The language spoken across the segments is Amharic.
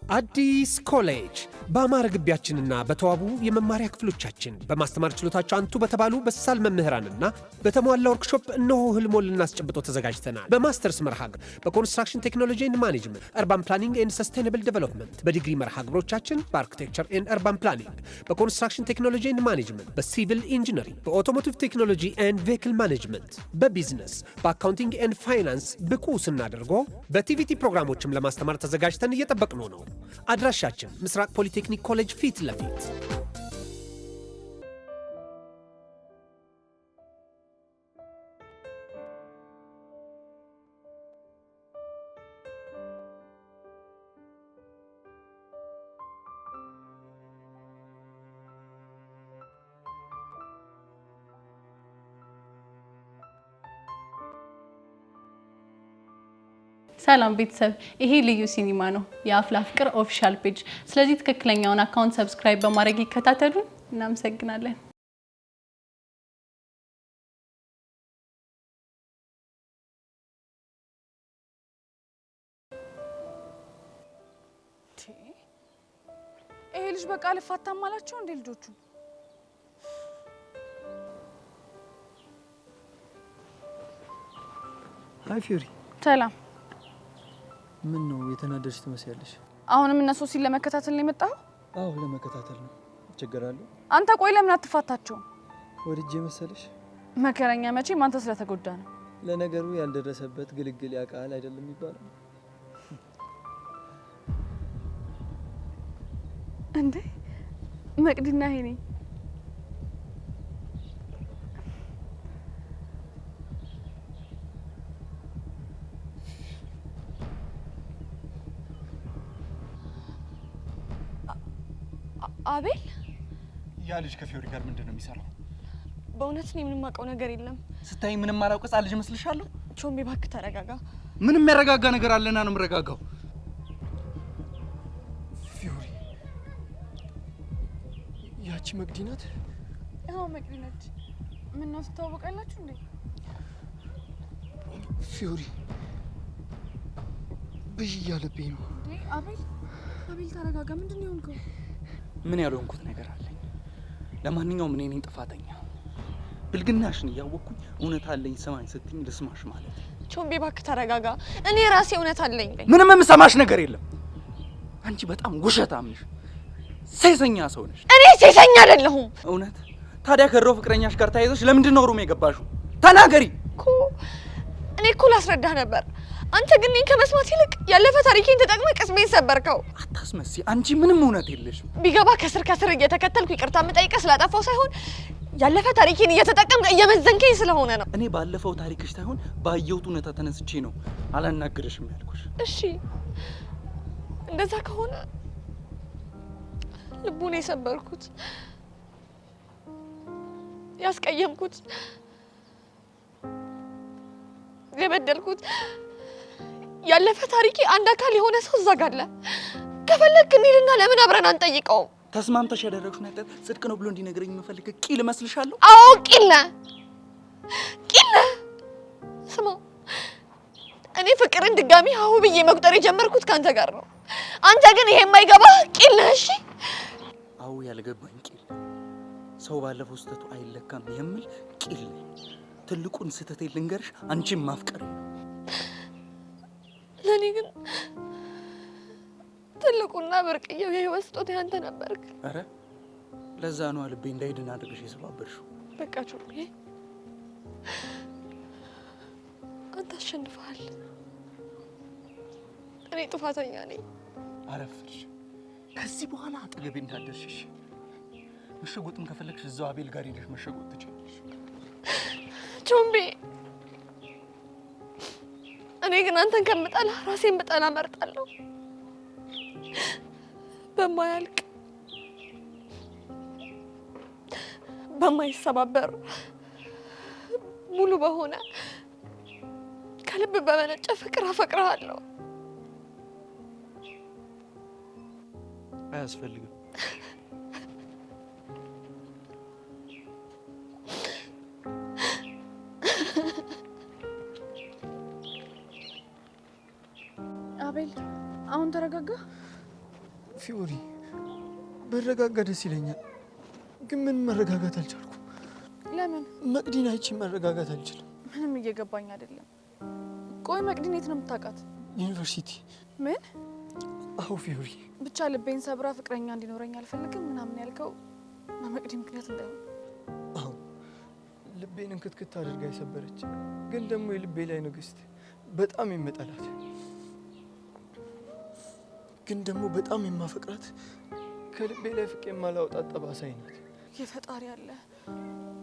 አዲስ ኮሌጅ በአማረ ግቢያችንና በተዋቡ የመማሪያ ክፍሎቻችን በማስተማር ችሎታቸው አንቱ በተባሉ በሳል መምህራንና በተሟላ ወርክሾፕ እነሆ ህልሞን ልናስጨብጦ ተዘጋጅተናል። በማስተርስ መርሃ ግብር በኮንስትራክሽን ቴክኖሎጂ ኤንድ ማኔጅመንት፣ አርባን ፕላኒንግ ኤንድ ሰስቴናብል ዴቨሎፕመንት፣ በዲግሪ መርሃ ግብሮቻችን በአርኪቴክቸር ኤንድ አርባን ፕላኒንግ፣ በኮንስትራክሽን ቴክኖሎጂ ኤንድ ማኔጅመንት፣ በሲቪል ኢንጂነሪንግ፣ በኦቶሞቲቭ ቴክኖሎጂ ኤንድ ቬሂክል ማኔጅመንት፣ በቢዝነስ፣ በአካውንቲንግ ኤንድ ፋይናንስ ብቁ ስናደርጎ በቲቪቲ ፕሮግራሞችም ለማስተማር ተዘጋጅተን እየጠበቅነው ነው። አድራሻችን ምስራቅ ፖሊቴክኒክ ኮሌጅ ፊት ለፊት። ሰላም ቤተሰብ፣ ይሄ ልዩ ሲኒማ ነው፣ የአፍላ ፍቅር ኦፊሻል ፔጅ። ስለዚህ ትክክለኛውን አካውንት ሰብስክራይብ በማድረግ ይከታተሉን። እናመሰግናለን። ይሄ ልጅ በቃ ልፋታም አላቸው እንዴ ልጆቹ? ሃይ ፊዮሪ። ሰላም። ምን ነው የተናደድሽ ትመስያለሽ? አሁንም እነሱ ሲል ለመከታተል ነው የመጣው? አዎ ለመከታተል ነው። ችግር አለ? አንተ ቆይ ለምን አትፋታቸው? ወድጄ መሰለሽ? መከረኛ መቼም አንተ ስለተጎዳ ነው። ለነገሩ ያልደረሰበት ግልግል ያቃል አይደለም የሚባለው? እንዴ መቅዲና ሄኔ አቤል ያ ልጅ ከፊዮሪ ጋር ምንድነው የሚሰራው? በእውነት ነው ምንም ማውቀው ነገር የለም። ስታይ ምንም ማላውቅ ሕፃን ልጅ መስልሻለሁ? ቾምቤ እባክህ ተረጋጋ። ምንም የሚያረጋጋ ነገር አለና ነው የምረጋጋው። ፊዮሪ ያቺ መቅዲ ናት? አዎ መቅዲ ነች። ምን ነው ትተዋወቃላችሁ እንዴ? ፊዮሪ ብይ እያለብኝ ነው። እንዴ አቤል ተረጋጋ። ምንድን ነው የሆንከው? ምን ያልሆንኩት ነገር አለኝ? ለማንኛውም እኔ ነኝ ጥፋተኛ። ብልግናሽን እያወቅኩኝ እውነት አለኝ ስማኝ ስትኝ ልስማሽ ማለት። ቾምቤ እባክህ ተረጋጋ። እኔ ራሴ እውነት አለኝ። ምንም የምሰማሽ ነገር የለም። አንቺ በጣም ውሸታም ነሽ፣ ሴሰኛ ሰው ነሽ። እኔ ሴሰኛ አይደለሁም። እውነት? ታዲያ ከድሮ ፍቅረኛሽ ጋር ተያይዘሽ ለምንድን ነው ሩም የገባሽው? ተናገሪ እኮ። እኔ እኮ ላስረዳህ ነበር። አንተ ግን እኔን ከመስማት ይልቅ ያለፈ ታሪኬን ተጠቅመህ ቅስሜን ሰበርከው። አታስመሲ። አንቺ ምንም እውነት የለሽም። ቢገባ ከስር እየተከተልኩ ይቅርታ የምጠይቀህ ስላጠፋው ሳይሆን ያለፈ ታሪኬን እየተጠቀምክ እየመዘንከኝ ስለሆነ ነው። እኔ ባለፈው ታሪክሽ ሳይሆን ባየሁት እውነታ ተነስቼ ነው አላናግርሽም ያልኩሽ። እሺ እንደዛ ከሆነ ልቡን የሰበርኩት ያስቀየምኩት የበደልኩት ያለፈ ታሪኬ አንድ አካል የሆነ ሰው እዛ ጋር አለ። ከፈለክ እንሂድና ለምን አብረን አንጠይቀውም? ተስማምተሽ ያደረግሽው ነገር ጽድቅ ነው ብሎ እንዲነግረኝ የምፈልግ ቂል መስልሻለሁ? አዎ ቂል ነህ። ስማ እኔ ፍቅርን ድጋሚ ሀሁ ብዬ መቁጠር የጀመርኩት ካንተ ጋር ነው። አንተ ግን ይሄ የማይገባህ ቂል ነህ። እሺ አዎ ያልገባኝ ቂል፣ ሰው ባለፈው ስህተቱ አይለካም የሚል ቂል። ትልቁን ስህተቴን ልንገርሽ፣ አንቺን ማፍቀር ነው። ለኔ ግን ትልቁና ብርቅዬው የህይወት ስጦታ ያንተ ነበርክ። አረ ለዛ ነው ልቤ እንዳይድን አድርገሽ የሰባበርሽው። በቃ ቾምቤ አንተ አሸንፈሃል። እኔ ጥፋተኛ ነኝ። አረፍሽ። ከዚህ በኋላ አጠገቤ እንዳትደርሺሽ። መሸጎጥም ከፈለግሽ እዛው አቤል ጋር ሄደሽ መሸጎጥ ትችላለሽ። ቾምቤ እኔ ግን አንተን ከምጠላ ራሴን ብጠላ መርጣለሁ። በማያልቅ በማይሰባበር ሙሉ በሆነ ከልብ በመነጨ ፍቅር አፈቅርሃለሁ። አያስፈልግም። አቤል አሁን ተረጋጋ? ፊዮሪ በረጋጋ ደስ ይለኛል፣ ግን ምን መረጋጋት አልቻልኩም። ለምን? መቅዲን አይቼ መረጋጋት አልችልም። ምንም እየገባኝ አይደለም። ቆይ መቅዲን የት ነው የምታውቃት? ዩኒቨርሲቲ። ምን? አዎ ፊዮሪ። ብቻ ልቤን ሰብራ ፍቅረኛ እንዲኖረኝ አልፈልግም ምናምን ያልከው በመቅዲ ምክንያት እንዳይሆን። አዎ ልቤን እንክትክት አድርጋ የሰበረች፣ ግን ደግሞ የልቤ ላይ ንግስት፣ በጣም የምጠላት ግን ደግሞ በጣም የማፈቅራት፣ ከልቤ ላይ ፍቅ የማላወጣት ጠባሳይ ናት። የፈጣሪ አለ።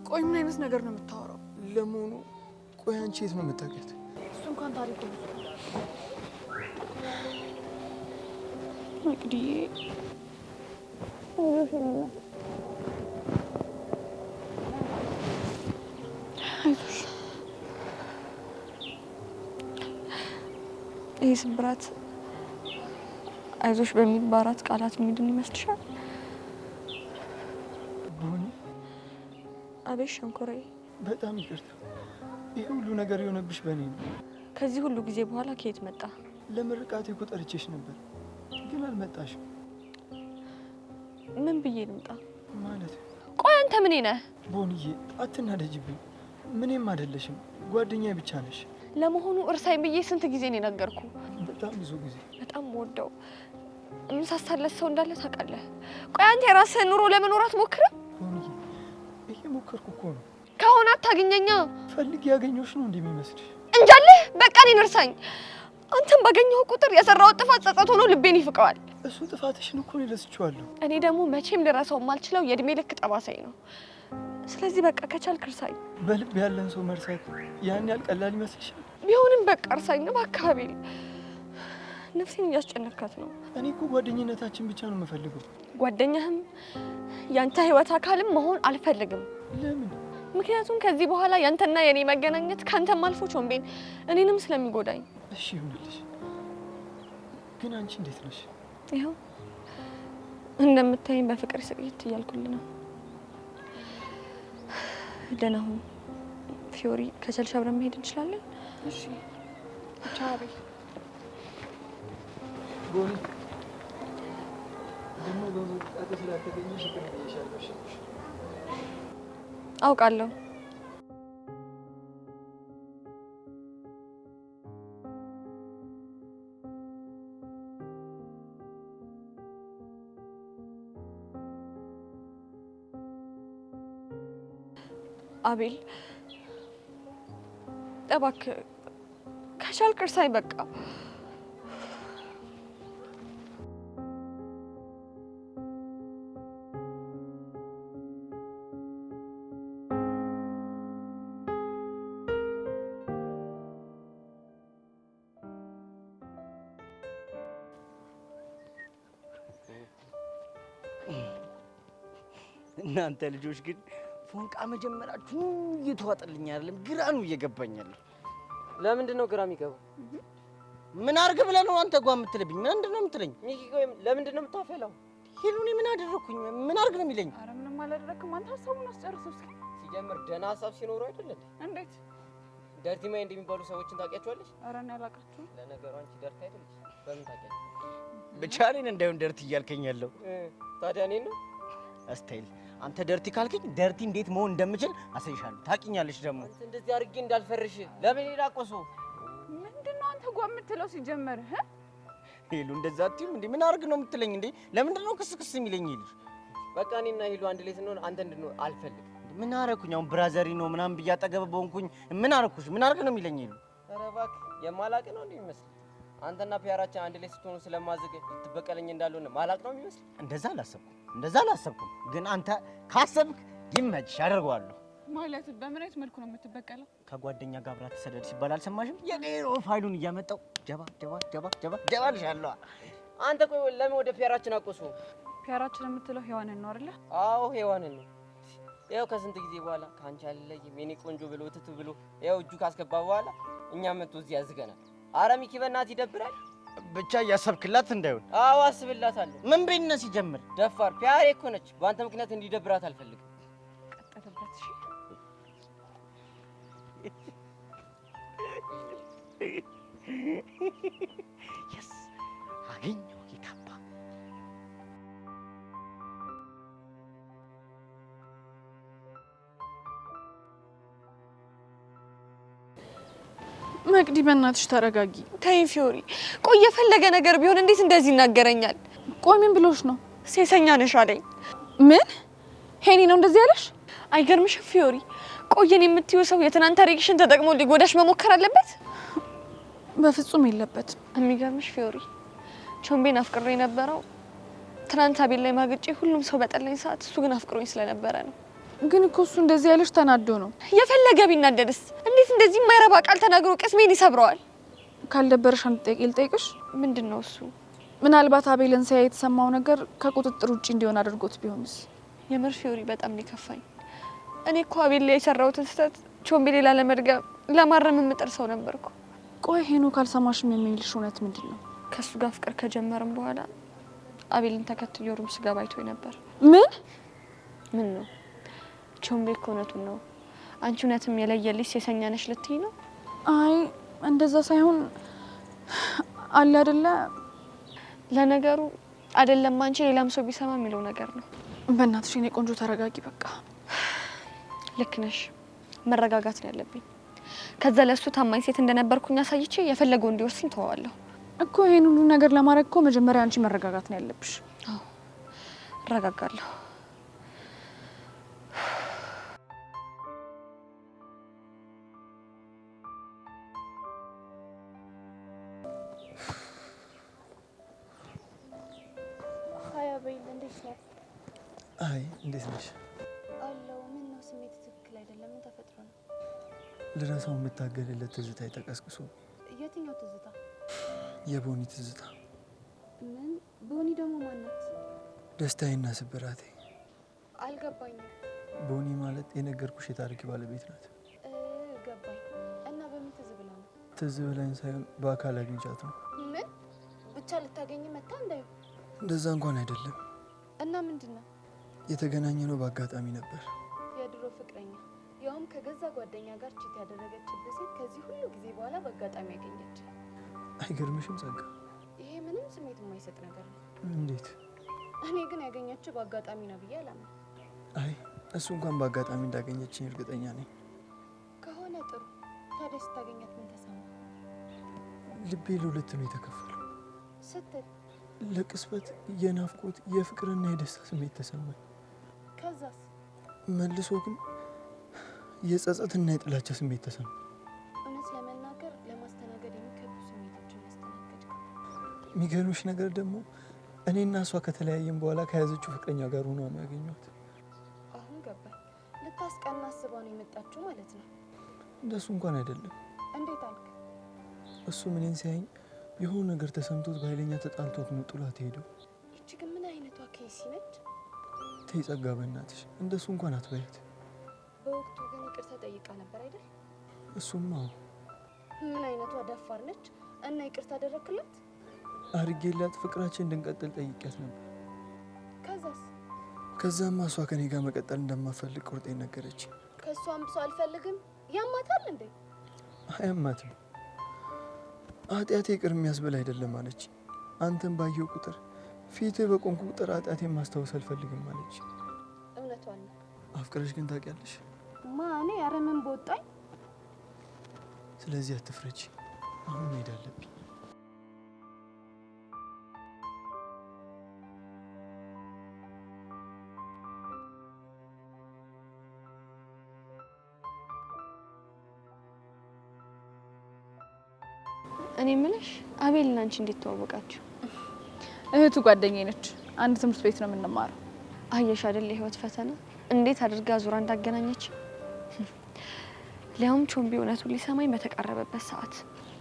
ቆይ ምን አይነት ነገር ነው የምታወራው? ለመሆኑ ቆይ አንቺ የት ነው የምታውቂያት? እሱ እንኳን ታሪኩ መቅዲዬ አይዞሽ። ይህ ስብራት አይዞሽ በሚል በአራት ቃላት የሚድን ይመስልሻል? ቦኒ። አቤት ሸንኮራዬ። በጣም ይቅርታ፣ ይህ ሁሉ ነገር የሆነብሽ በእኔ ነው። ከዚህ ሁሉ ጊዜ በኋላ ከየት መጣ? ለምርቃቴ እኮ ጠርቼሽ ነበር፣ ግን አልመጣሽም። ምን ብዬ ልምጣ? ማለት ቆይ አንተ ምን ነህ? ቦንዬ አትናደጅብኝ። ምንም አይደለሽም፣ ጓደኛዬ ብቻ ነሽ። ለመሆኑ እርሳኝ ብዬ ስንት ጊዜ ነው የነገርኩ? በጣም ብዙ ጊዜ። በጣም ወደው የምሳሳለት ሰው እንዳለ ታውቃለህ። ቆይ አንተ የራስህን ኑሮ ለመኖር አትሞክርም? ቦንዬ እየሞከርኩ እኮ ነው። ከሆነ አታገኘኛ። ፈልግ ያገኘሁሽ ነው እንደሚመስልሽ? እንጃለህ። በቃ እኔን እርሳኝ። አንተም ባገኘው ቁጥር የሰራው ጥፋት ጸጸት ሆኖ ልቤን ይፍቀዋል። እሱ ጥፋትሽን እኮ ነው ረስቼዋለሁ። እኔ ደግሞ መቼም ልረሳው የማልችለው የእድሜ ልክ ጠባሳይ ነው። ስለዚህ በቃ ከቻልክ እርሳኝ። በልብ ያለን ሰው መርሳት ያን ያህል ቀላል ይመስልሻል? ቢሆንም በቃ እርሳኝ። በአካባቢ ነፍሴን እያስጨነካት ነው። እኔ እኮ ጓደኝነታችን ብቻ ነው የምፈልገው። ጓደኛህም ያንተ ህይወት አካልም መሆን አልፈልግም። ለምን? ምክንያቱም ከዚህ በኋላ ያንተና የኔ መገናኘት ካንተም አልፎ ቾምቤን እኔንም ስለሚጎዳኝ። እሺ ይሁንልሽ። ግን አንቺ እንዴት ነሽ? ይኸው እንደምታይኝ በፍቅር ስቅይት እያልኩልህ ነው። ደህና ሁን ፊዮሪ። ከቻልሽ አብረን መሄድ እንችላለን? እሺ ቻው። ቦኒ ደግሞ በመጣት ስላልተገኘሽ ይቅር ብዬሻለሁ። አውቃለሁ። አቤል እባክህ ከቻልክ እርሳኝ በቃ። እናንተ ልጆች ግን ፎንቃ መጀመራችሁ እየተዋጠልኝ አይደለም፣ ግራ ነው እየገባኛል። ለምንድን ነው ግራ የሚገባው? ምን አርግ ብለህ ነው አንተ ጓ የምትልብኝ? ምንድን ነው የምትለኝ? ሚኪ ቆይ ለምንድን ነው የምታፈላው? ሄሉኔ ምን አደረኩኝ? ምን አርግ ነው የሚለኝ? ኧረ ምንም አላደረክም። አንተ ሀሳቡን አስጨርሰው እስኪ። ሲጀምር ደህና ሀሳብ ሲኖረው አይደል? እንዴት? ደርቲ ማይንድ የሚባሉ ሰዎችን ታውቂያቸዋለሽ? ኧረ እኔ አላውቃቸውም። ለነገሩ አንቺ ደርቲ አይደለሽ? በምን ታውቂያለሽ? ብቻ እኔን እንዳይሆን ደርቲ እያልከኝ ያለው ታዲያ እኔን ነው አስታይል። አንተ ደርቲ ካልከኝ ደርቲ እንዴት መሆን እንደምችል አሳይሻለሁ። ታውቂኛለሽ ደግሞ አንተ እንደዚህ አድርጌ እንዳልፈርሽ ለምን ይላቆሶ? ምንድነው አንተ ጓ የምትለው ሲጀመር? ሄሉ እንደዛ አትይም እንዴ? ምን አርግ ነው የምትለኝ እንዴ? ለምንድን ነው ክስ የሚለኝ ይልሽ? በቃ እኔና ሄሉ አንድ ላይ ስንሆን አንተ እንድንሆን አልፈልግም። ምን አረኩኝ? አሁን ብራዘሪ ነው ምናምን ብዬ አጠገብ በሆንኩኝ ምን አረኩሽ? ምን አርግ ነው የሚለኝ ይሉ? ኧረ እባክህ የማላቅ ነው እንዴ የሚመስል? አንተና ፒያራችን አንድ ላይ ስትሆኑ ስለማዘግ ልትበቀለኝ እንዳልሆነ ማላቅ ነው የሚመስል? እንደዛ አላሰብኩም። ግን አንተ ካሰብክ ይመችሽ፣ አደርገዋለሁ። ማለት በምን አይነት መልኩ ነው የምትበቀለው? ከጓደኛ ጋር አብራ ተሰደድ ሲባል አልሰማሽም? የኔሮ ፋይሉን እያመጣው ጀባ ልሻለሁ። አንተ ቆይ ለምን ወደ ፒያራችን አቆሱ? ፒያራችን የምትለው ሔዋንን ነው አይደለ? አዎ ሔዋንን ነው። ያው ከስንት ጊዜ በኋላ ካንቺ አልለይም የኔ ቆንጆ ብሎ ትት ብሎ ያው እጁ ካስገባ በኋላ እኛ መጥቶ እዚህ ያዝገናል። ኧረ ሚኪ በእናትህ ይደብራል። ብቻ እያሰብክላት እንዳይሆን። አዎ አስብላታለሁ። ምን ቤት ነህ ሲጀምር? ደፋር ፒያሬ እኮ ነች። በአንተ ምክንያት እንዲደብራት አልፈልግም። ቀጠለበት። እሺ የስ አገኘው ጌታባ መቅዲ በእናትሽ ተረጋጊ። ተይ ፊዮሪ፣ ቆይ የፈለገ ነገር ቢሆን እንዴት እንደዚህ ይናገረኛል? ቆይ ምን ብሎሽ ነው? ሴሰኛ ነሽ አለኝ። ምን? ሄኒ ነው እንደዚህ ያለሽ? አይገርምሽም ፊዮሪ? ቆየን የምትይው ሰው የትናንት ታሪክሽን ተጠቅሞ ሊጎዳሽ መሞከር አለበት? በፍጹም የለበትም። የሚገርምሽ ፊዮሪ፣ ቾምቤን አፍቅሮ የነበረው ትናንት አቤል ላይ ማግጬ ሁሉም ሰው በጠለኝ ሰዓት እሱ ግን አፍቅሮኝ ስለነበረ ነው። ግን እኮ እሱ እንደዚህ ያለሽ ተናዶ ነው። የፈለገ ቢናደድስ እንዴት እንደዚህ የማይረባ ቃል ተናግሮ ቅስሜን ይሰብረዋል? ካልደበረሽ አንድ ጥያቄ ልጠይቅሽ። ምንድን ነው እሱ? ምናልባት አቤልን ሲያይ የተሰማው ነገር ከቁጥጥር ውጪ እንዲሆን አድርጎት ቢሆንስ? የምር ፊዮሪ በጣም ሊከፋኝ። እኔ እኮ አቤል ላይ የሰራሁትን ስህተት ቾምቤ ሌላ ለመድገም ለማረም የምጥር ሰው ነበርኩ። ቆይ ሄኖ ካልሰማሽም የሚልሽ እውነት ምንድን ነው? ከእሱ ጋር ፍቅር ከጀመርም በኋላ አቤልን ተከትሎ ሩም ስገባ አይቶኝ ነበር። ምን ነው? ቾምቤ እኮ እውነቱን ነው። አንቺ እውነትም የለየልሽ ሴሰኛ ነሽ ልትይ ነው? አይ እንደዛ ሳይሆን አለ አይደለ። ለነገሩ አይደለም አንቺ ሌላም ሰው ቢሰማ የሚለው ነገር ነው። በእናትሽ የኔ ቆንጆ ተረጋጊ በቃ። ልክ ነሽ፣ መረጋጋት ነው ያለብኝ። ከዛ ለሱ ታማኝ ሴት እንደነበርኩኝ አሳይቼ የፈለገው እንዲወስኝ ተዋዋለሁ እኮ። ይሄን ሁሉ ነገር ለማድረግ እኮ መጀመሪያ አንቺ መረጋጋት ነው ያለብሽ። አዎ እረጋጋለሁ። አይ እንዴት ነሽ? አለው። ምን ነው ስሜት ትክክል አይደለም? ምን ተፈጥሮ ነው? ልረሳው የምታገልለት ትዝታ ተቀስቅሶ። የትኛው ትዝታ? የቦኒ ትዝታ። ምን? ቦኒ ደግሞ ማናት? ደስታዬና ስብራቴ። አልገባኝም። ቦኒ ማለት የነገርኩሽ የታሪክ ባለቤት ናት። ገባኝ። እና በምን ትዝ ብላ ነው? ትዝ ብላኝ ሳይሆን በአካል አግኝቻት ነው። ምን? ብቻ ልታገኝ መጣ እንዳዩ? እንደዛ እንኳን አይደለም። እና ምንድነው? የተገናኘነው በአጋጣሚ ነበር። የድሮ ፍቅረኛ፣ ያውም ከገዛ ጓደኛ ጋር ቺት ያደረገችበት ሴት ከዚህ ሁሉ ጊዜ በኋላ በአጋጣሚ ያገኘች። አይገርምሽም ጸጋ? ይሄ ምንም ስሜት የማይሰጥ ነገር ነው። እንዴት? እኔ ግን ያገኘችው በአጋጣሚ ነው ብዬ አላምንም። አይ እሱ እንኳን በአጋጣሚ እንዳገኘችኝ እርግጠኛ ነኝ። ከሆነ ጥሩ። ታዲያ ስታገኛት ምን ተሰማ? ልቤ ለሁለት ነው የተከፈለው ስትል? ለቅስበት የናፍቆት የፍቅርና የደስታ ስሜት ተሰማኝ። ከዛስ? መልሶ ግን የጸጸትና የጥላቻ ስሜት ተሰማኝ። እውነት ለመናገር ለማስተናገድ የሚከብዱ ስሜቶችን ያስተናገድክ። የሚገርምሽ ነገር ደግሞ እኔና እሷ ከተለያየን በኋላ ከያዘችው ፍቅረኛ ጋር ሆኖ ነው ያገኘኋት። አሁን ገባኝ። ልታስቀና አስባ ነው የመጣችው ማለት ነው። እንደሱ እንኳን አይደለም። እንዴት አልክ? እሱ ምንን ሲያየኝ የሆነ ነገር ተሰምቶት በኃይለኛ ተጣልቶት ነው ጥሏት ሄደው። ይቺ ግን ምን አይነቷ ኬሲ ነች? ተይ ጸጋ በእናትሽ እንደሱ እንኳን አትበያት። በወቅቱ ግን ይቅርታ ጠይቃ ነበር አይደል? እሱማ ምን አይነቷ ደፋር ነች! እና ይቅርታ አደረክላት? አድርጌላት ፍቅራችን እንድንቀጥል ጠይቂያት ነበር። ከዛስ? ከዛማ እሷ ከኔ ጋር መቀጠል እንደማፈልግ ቁርጤን ነገረች። ከእሷም ብሶ አልፈልግም። ያማታል እንዴ? አያማትም። ኃጢአቴ ይቅር የሚያስብል አይደለም አለች። አንተን ባየው ቁጥር ፊትህ በቆንኩ ቁጥር ኃጢአቴን ማስታወስ አልፈልግም አለች። እውነቷን ነው። አፍቅረሽ ግን ታውቂያለሽ? እኔ ኧረ ምን በወጣኝ። ስለዚህ አትፍረጂ። አሁን መሄድ አለብኝ። እኔ የምልሽ አቤልና አንቺ እንዴት ተዋወቃችሁ? እህቱ ጓደኛዬ ነች። አንድ ትምህርት ቤት ነው የምንማረው። አየሽ አይደል የህይወት ፈተና እንዴት አድርጋ ዙራ እንዳገናኘች። ሊያውም ቾምቤ እውነቱን ሊሰማኝ በተቃረበበት ሰዓት።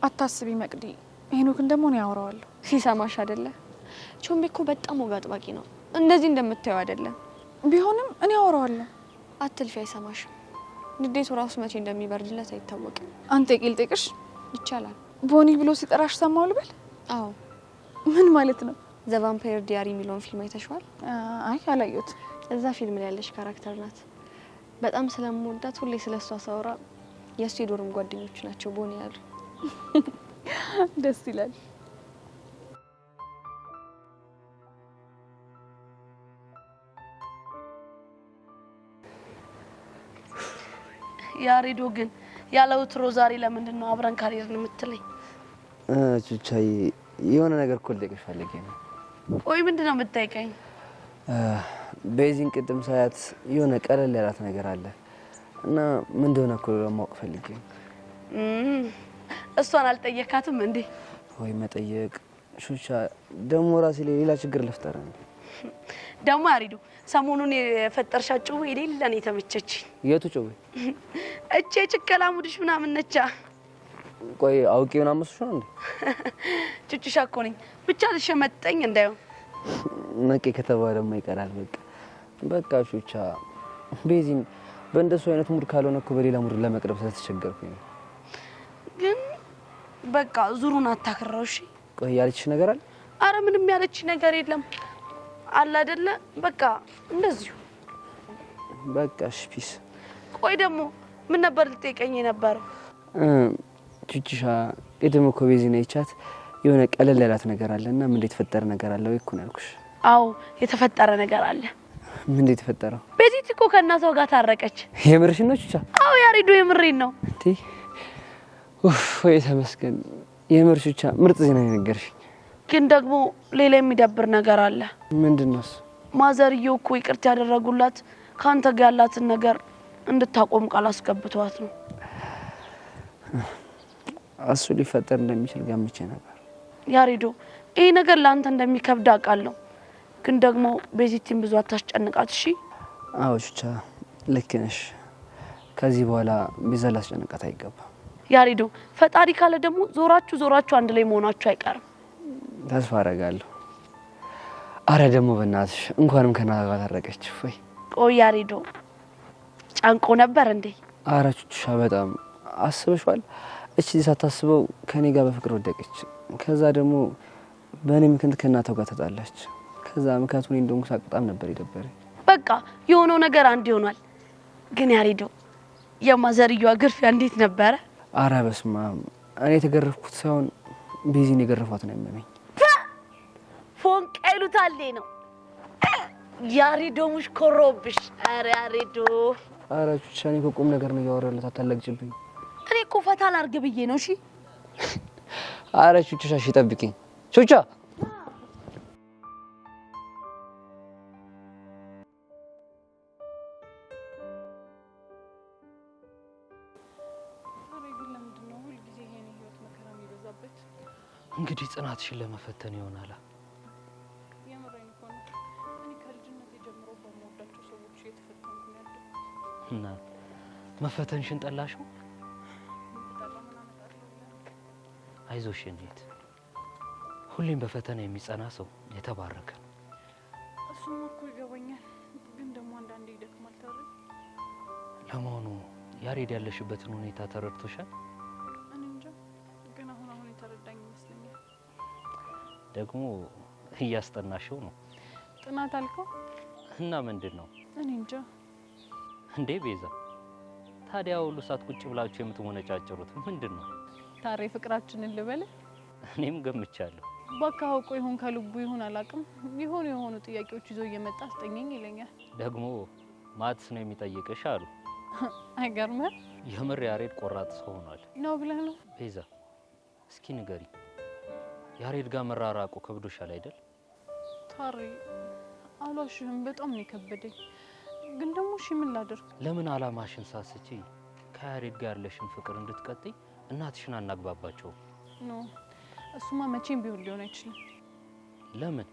አታስቢ መቅዲ፣ ሄኖክን ደግሞ ነው ያወራዋለሁ። ሲሰማሽ አይደለ? ቾምቤ እኮ በጣም ወግ አጥባቂ ነው። እንደዚህ እንደምታየው አይደለም። ቢሆንም እኔ ያወራዋለሁ። አትልፊ፣ አይሰማሽም። ንዴቱ ራሱ መቼ እንደሚበርድለት አይታወቅም። አንተ ቄል ጠይቅሽ ይቻላል። ቦኒ ብሎ ሲጠራሽ ሰማው ልበል? አዎ። ምን ማለት ነው? ዘ ቫምፓየር ዲያሪ የሚለውን ፊልም አይተሽዋል? አይ አላየሁት። እዛ ፊልም ላይ ያለሽ ካራክተር ናት። በጣም ስለምወዳት ሁሌ ስለሷ ሳወራ የእሱ የዶርም ጓደኞቹ ናቸው ቦኒ ያሉ። ደስ ይላል። ያሬዶ ግን ያለውትሮ ዛሬ ለምንድን ነው አብረን ካልሄድን የምትለኝ? ቹቻዬ የሆነ ነገር እኮ ልጠይቅሽ ፈልጌ ነው። ቆይ ምንድን ነው የምትጠይቀኝ? ቤዚን ቅድም ሳያት የሆነ ቀለል ያላት ነገር አለ እና ምን እንደሆነ እኮ ለማወቅ ፈልጌ ነው። እሷን አልጠየካትም እንዴ? ወይ መጠየቅ ቹቻ ደግሞ ራሴ ላይ ሌላ ችግር ልፍጠር ነው። ደግሞ ያሪዱ ሰሞኑን የፈጠርሻት ጭዌ የሌለ ነው የተመቸችኝ። የቱ ጭዌ? እቼ ጭከላ ሙድሽ ምናምን ነቻ። ቆይ አውቄ ምናምን መስሎሽ ነው እንዴ? ቹቹሻ እኮ ነኝ። ብቻ ልሸመጠኝ እንዳይሆን ነቄ ከተባለማ ይቀራል። በቃ ቹቻ ቤዚን በእንደሱ አይነት ሙድ ካልሆነ እኮ በሌላ ሙድ ለመቅረብ ስለተቸገርኩኝ ነው። ግን በቃ ዙሩን አታከራው። እሺ ቆይ ያለችሽ ነገር አለ? አረ ምንም ያለች ነገር የለም አለ አይደለ? በቃ እንደዚሁ በቃ እሺ ፒስ። ቆይ ደግሞ ምን ነበር ልጠይቀኝ የነበረው? ቹቻ ቅድም እኮ ቤዚን አይቻት የሆነ ቀለል ያላት ነገር አለና ምን የተፈጠረ ነገር አለ ወይ እኮ ነው ያልኩሽ። አዎ የተፈጠረ ነገር አለ። ምን የተፈጠረው? ቤዚት እኮ ከእናቷ ጋር ታረቀች። የምርሽን ነው ቹቻ? አዎ ያሪዱ የምሬን ነው። እንዴ ወይ ተመስገን። የምር ቹቻ ምርጥ ዜና ነገርሽኝ። ግን ደግሞ ሌላ የሚደብር ነገር አለ። ምንድነው? ማዘርየው እኮ ይቅርታ ያደረጉላት ካንተ ጋር ያላትን ነገር እንድታቆም ቃል አስገብቷት ነው። እሱ ሊፈጠር እንደሚችል ገምቼ ነበር። ያሪዶ ይሄ ነገር ላንተ እንደሚከብድ አውቃለሁ። ግን ደግሞ ቤዚቲን ብዙ አታስጨንቃት እሺ? አዎ ቹቻ ልክ ነሽ። ከዚህ በኋላ ቤዛ ላስጨንቃት አይገባም። ያሪዶ ፈጣሪ ካለ ደግሞ ዞራችሁ አንድ ላይ መሆናችሁ አይቀርም። ተስፋ አደርጋለሁ። አረ ደግሞ በእናትሽ እንኳንም ከናጋ ጋር ታረቀች። ወይ ቆይ ያሪዶ ጫንቆ ነበር እንዴ? አረ ቹቻ በጣም አስበሽዋል? እቺ ሳታስበው ከኔ ጋር በፍቅር ወደቀች። ከዛ ደግሞ በእኔ ምክንያት ከእናቷ ጋር ተጣላች። ከዛ ምክንያቱም እንደውም ሳቅጣም ነበር የደበረኝ። በቃ የሆነው ነገር አንድ ይሆናል። ግን ያሪዶ የማዘርየዋ ግርፊያ እንዴት ነበረ? አረ በስመ አብ እኔ የተገረፍኩት ሳይሆን ቤዚን የገረፏት ነው የሚመኝ። ፎንቃ ይሉታል ነው ያሪዶ ሙሽ ኮሮብሽ። አረ ያሪዶ አረ ቹቻ እኔ እኮ ቁም ነገር ነው ያወራለት። አታለቅጭብኝ። እኔ እኮ ፈታ ላርግ ብዬ ነው። እሺ አረ ቹቻ እሺ ጠብቂኝ ቹቻ። እንግዲህ ጽናትሽን ለመፈተን ይሆናል። የምሬን እኮ ነው። እኔ ከልጅነት ጀምሮ በመወዳቸው ሰዎች እየተፈተንኩ ነው ያለው። እና መፈተንሽን ጠላሽው? አይዞሽ እንዴት ሁሌም በፈተና የሚጸና ሰው የተባረከ ነው። እሱም እኮ ይገባኛል፣ ግን ደግሞ አንዳንዴ ይደክማል። ታዲያ ለመሆኑ ያሬድ ያለሽበትን ሁኔታ ተረድቶሻል? እኔ እንጃ፣ ግን አሁን የተረዳኝ ይመስለኛል። ደግሞ እያስጠናሽው ነው። ጥናት አልከው እና ምንድን ነው? እኔ እንጃ። እንዴ ቤዛ፣ ታዲያ ሁሉ ሰዓት ቁጭ ብላችሁ የምትሞነጫጭሩት ምንድን ነው? ታሬ ፍቅራችንን ልበል። እኔም ገምቻለሁ። ባካ አውቆ ይሁን ከልቡ ይሁን አላውቅም፣ የሆኑ ጥያቄዎች ይዞ እየመጣ አስጠኘኝ ይለኛል። ደግሞ ማትስ ነው የሚጠይቅሽ አሉ። አይገርምም? የምር ያሬድ ቆራጥ ሰው ሆኗል ነው ብለህ ነው? ቤዛ እስኪ ንገሪ፣ ያሬድ ጋር መራራቁ ከብዶሻል አይደል? ታሬ አሏሽህም፣ በጣም ነው የከበደኝ። ግን ደግሞ እሺ ምን ላድርግ? ለምን አላማሽን ሳስቺ ከያሬድ ጋር ያለሽን ፍቅር እንድትቀጥይ እናትሽን አናግባባቸው? ኖ እሱማ መቼም ሊሆን አይችልም። ለምን?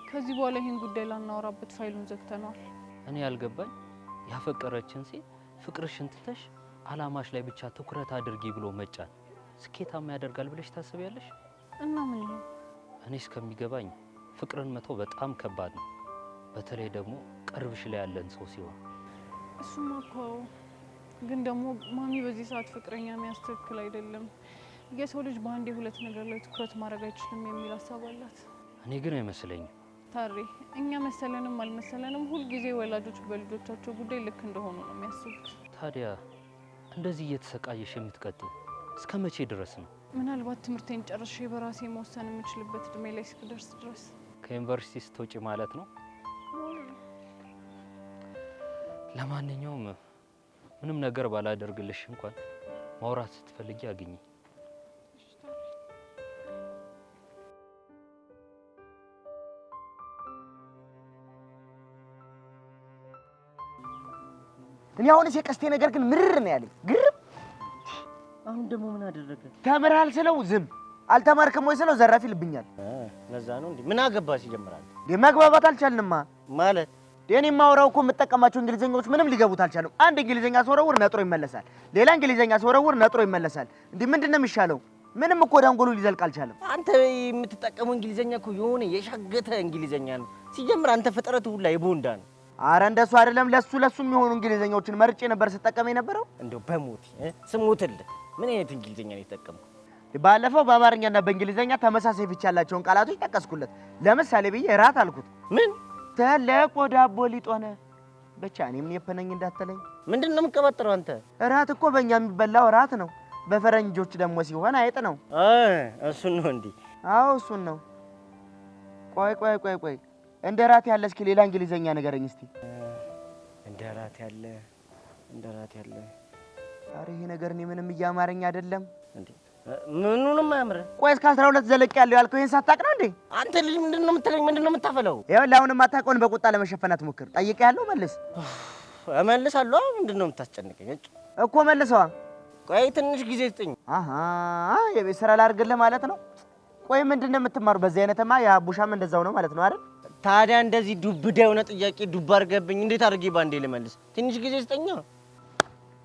ከዚህ በኋላ ይሄን ጉዳይ ላናወራበት ፋይሉን ዘግተነዋል። እኔ ያልገባኝ ያፈቀረችን ሴት ፍቅርሽን ትተሽ አላማሽ ላይ ብቻ ትኩረት አድርጊ ብሎ መጫን ስኬታማ ያደርጋል ብለሽ ታስቢያለሽ? እና ምን ይሄ? እኔ እስከሚገባኝ ፍቅርን መተው በጣም ከባድ ነው፣ በተለይ ደግሞ ቅርብሽ ላይ ያለን ሰው ሲሆን። እሱማ እኮ ግን ደግሞ ማሚ በዚህ ሰዓት ፍቅረኛ የሚያስተክል አይደለም። የሰው ልጅ በአንዴ ሁለት ነገር ላይ ትኩረት ማድረግ አይችልም የሚል ሀሳብ አላት። እኔ ግን አይመስለኝም። ታሬ እኛ መሰለንም አልመሰለንም ሁልጊዜ ወላጆች በልጆቻቸው ጉዳይ ልክ እንደሆኑ ነው የሚያስቡት። ታዲያ እንደዚህ እየተሰቃየሽ የምትቀጥይ እስከ መቼ ድረስ ነው? ምናልባት ትምህርቴን ጨርሼ በራሴ መወሰን የምችልበት እድሜ ላይ እስክደርስ ድረስ። ከዩኒቨርሲቲ ስትወጪ ማለት ነው? ለማንኛውም ምንም ነገር ባላደርግልሽ እንኳን ማውራት ስትፈልጊ አግኝ። እኔ አሁንስ የቀስቴ ነገር ግን ምርር ነው ያለኝ። ግርም አሁን ደግሞ ምን አደረገ? ተምርሃል ስለው ዝም፣ አልተማርክም ወይ ስለው ዘራፍ ይልብኛል። ለዛ ነው እንዴ? ምን አገባሽ ይጀምራል። መግባባት አልቻልንማ ማለት እኔ የማወራው እኮ የምጠቀማቸው እንግሊዘኛዎች ምንም ሊገቡት አልቻሉም። አንድ እንግሊዘኛ ስወረውር ነጥሮ ይመለሳል፣ ሌላ እንግሊዘኛ ስወረውር ነጥሮ ይመለሳል። እንዴ ምንድነው የሚሻለው? ምንም እኮ ዳንጎሉ ሊዘልቅ አልቻለም። አንተ የምትጠቀመው እንግሊዘኛ እኮ የሆነ የሻገተ እንግሊዘኛ ነው። ሲጀምር አንተ ፍጥረት ሁላ የቦንዳ ነው። አረ እንደሱ አይደለም። ለሱ የሚሆኑ እንግሊዘኛዎችን መርጬ ነበር ስጠቀም የነበረው። እንደው በሞት ስሞትልህ ምን አይነት እንግሊዘኛ ነው የተጠቀምከው? ባለፈው በአማርኛና በእንግሊዘኛ ተመሳሳይ ፍቺ ያላቸውን ቃላቶች ጠቀስኩለት። ለምሳሌ ብዬ እራት አልኩት። ምን ተለቆ ዳቦ ሊጥ ሆነ። ብቻ እኔም የፈነኝ እንዳትለኝ። ምንድነው የምትቀበጥረው አንተ? እራት እኮ በእኛ የሚበላው እራት ነው፣ በፈረንጆች ደግሞ ሲሆን አይጥ ነው። እሱን ነው እንዴ? አዎ እሱን ነው። ቆይ እንደ ራት ያለ እስኪ ሌላ እንግሊዘኛ ንገረኝ እስቲ። እንደ ራት ያለ ኧረ ይሄ ነገር እኔ ምንም እያማረኝ አይደለም እንዴ። ምኑንም አያምር። ቆይ እስከ 12 ዘለቅ ያለው ያልከው ይሄን ሳታውቅ ነው እንዴ? አንተ ልጅ ምንድነው የምትለኝ? ምንድነው የምታፈለው? ይኸውልህ አሁንም አታውቀውን በቁጣ ለመሸፈን አትሞክር። ጠይቄሃለሁ፣ መልስ። እመልሳለሁ። ምንድነው የምታስጨንቀኝ እኮ? መልሰዋ። ቆይ ትንሽ ጊዜ ስጠኝ። የቤት ስራ ላድርግልህ ማለት ነው? ቆይ ምንድነው የምትማሩ? በዚህ አይነትማ የአቡሻም እንደዛው ነው ማለት ነው አይደል? ታዲያ እንደዚህ ዱብዳ የሆነ ጥያቄ ዱብ አድርገብኝ እንዴት አድርጌ ባንዴ ልመልስ? ትንሽ ጊዜ ስጠኛ።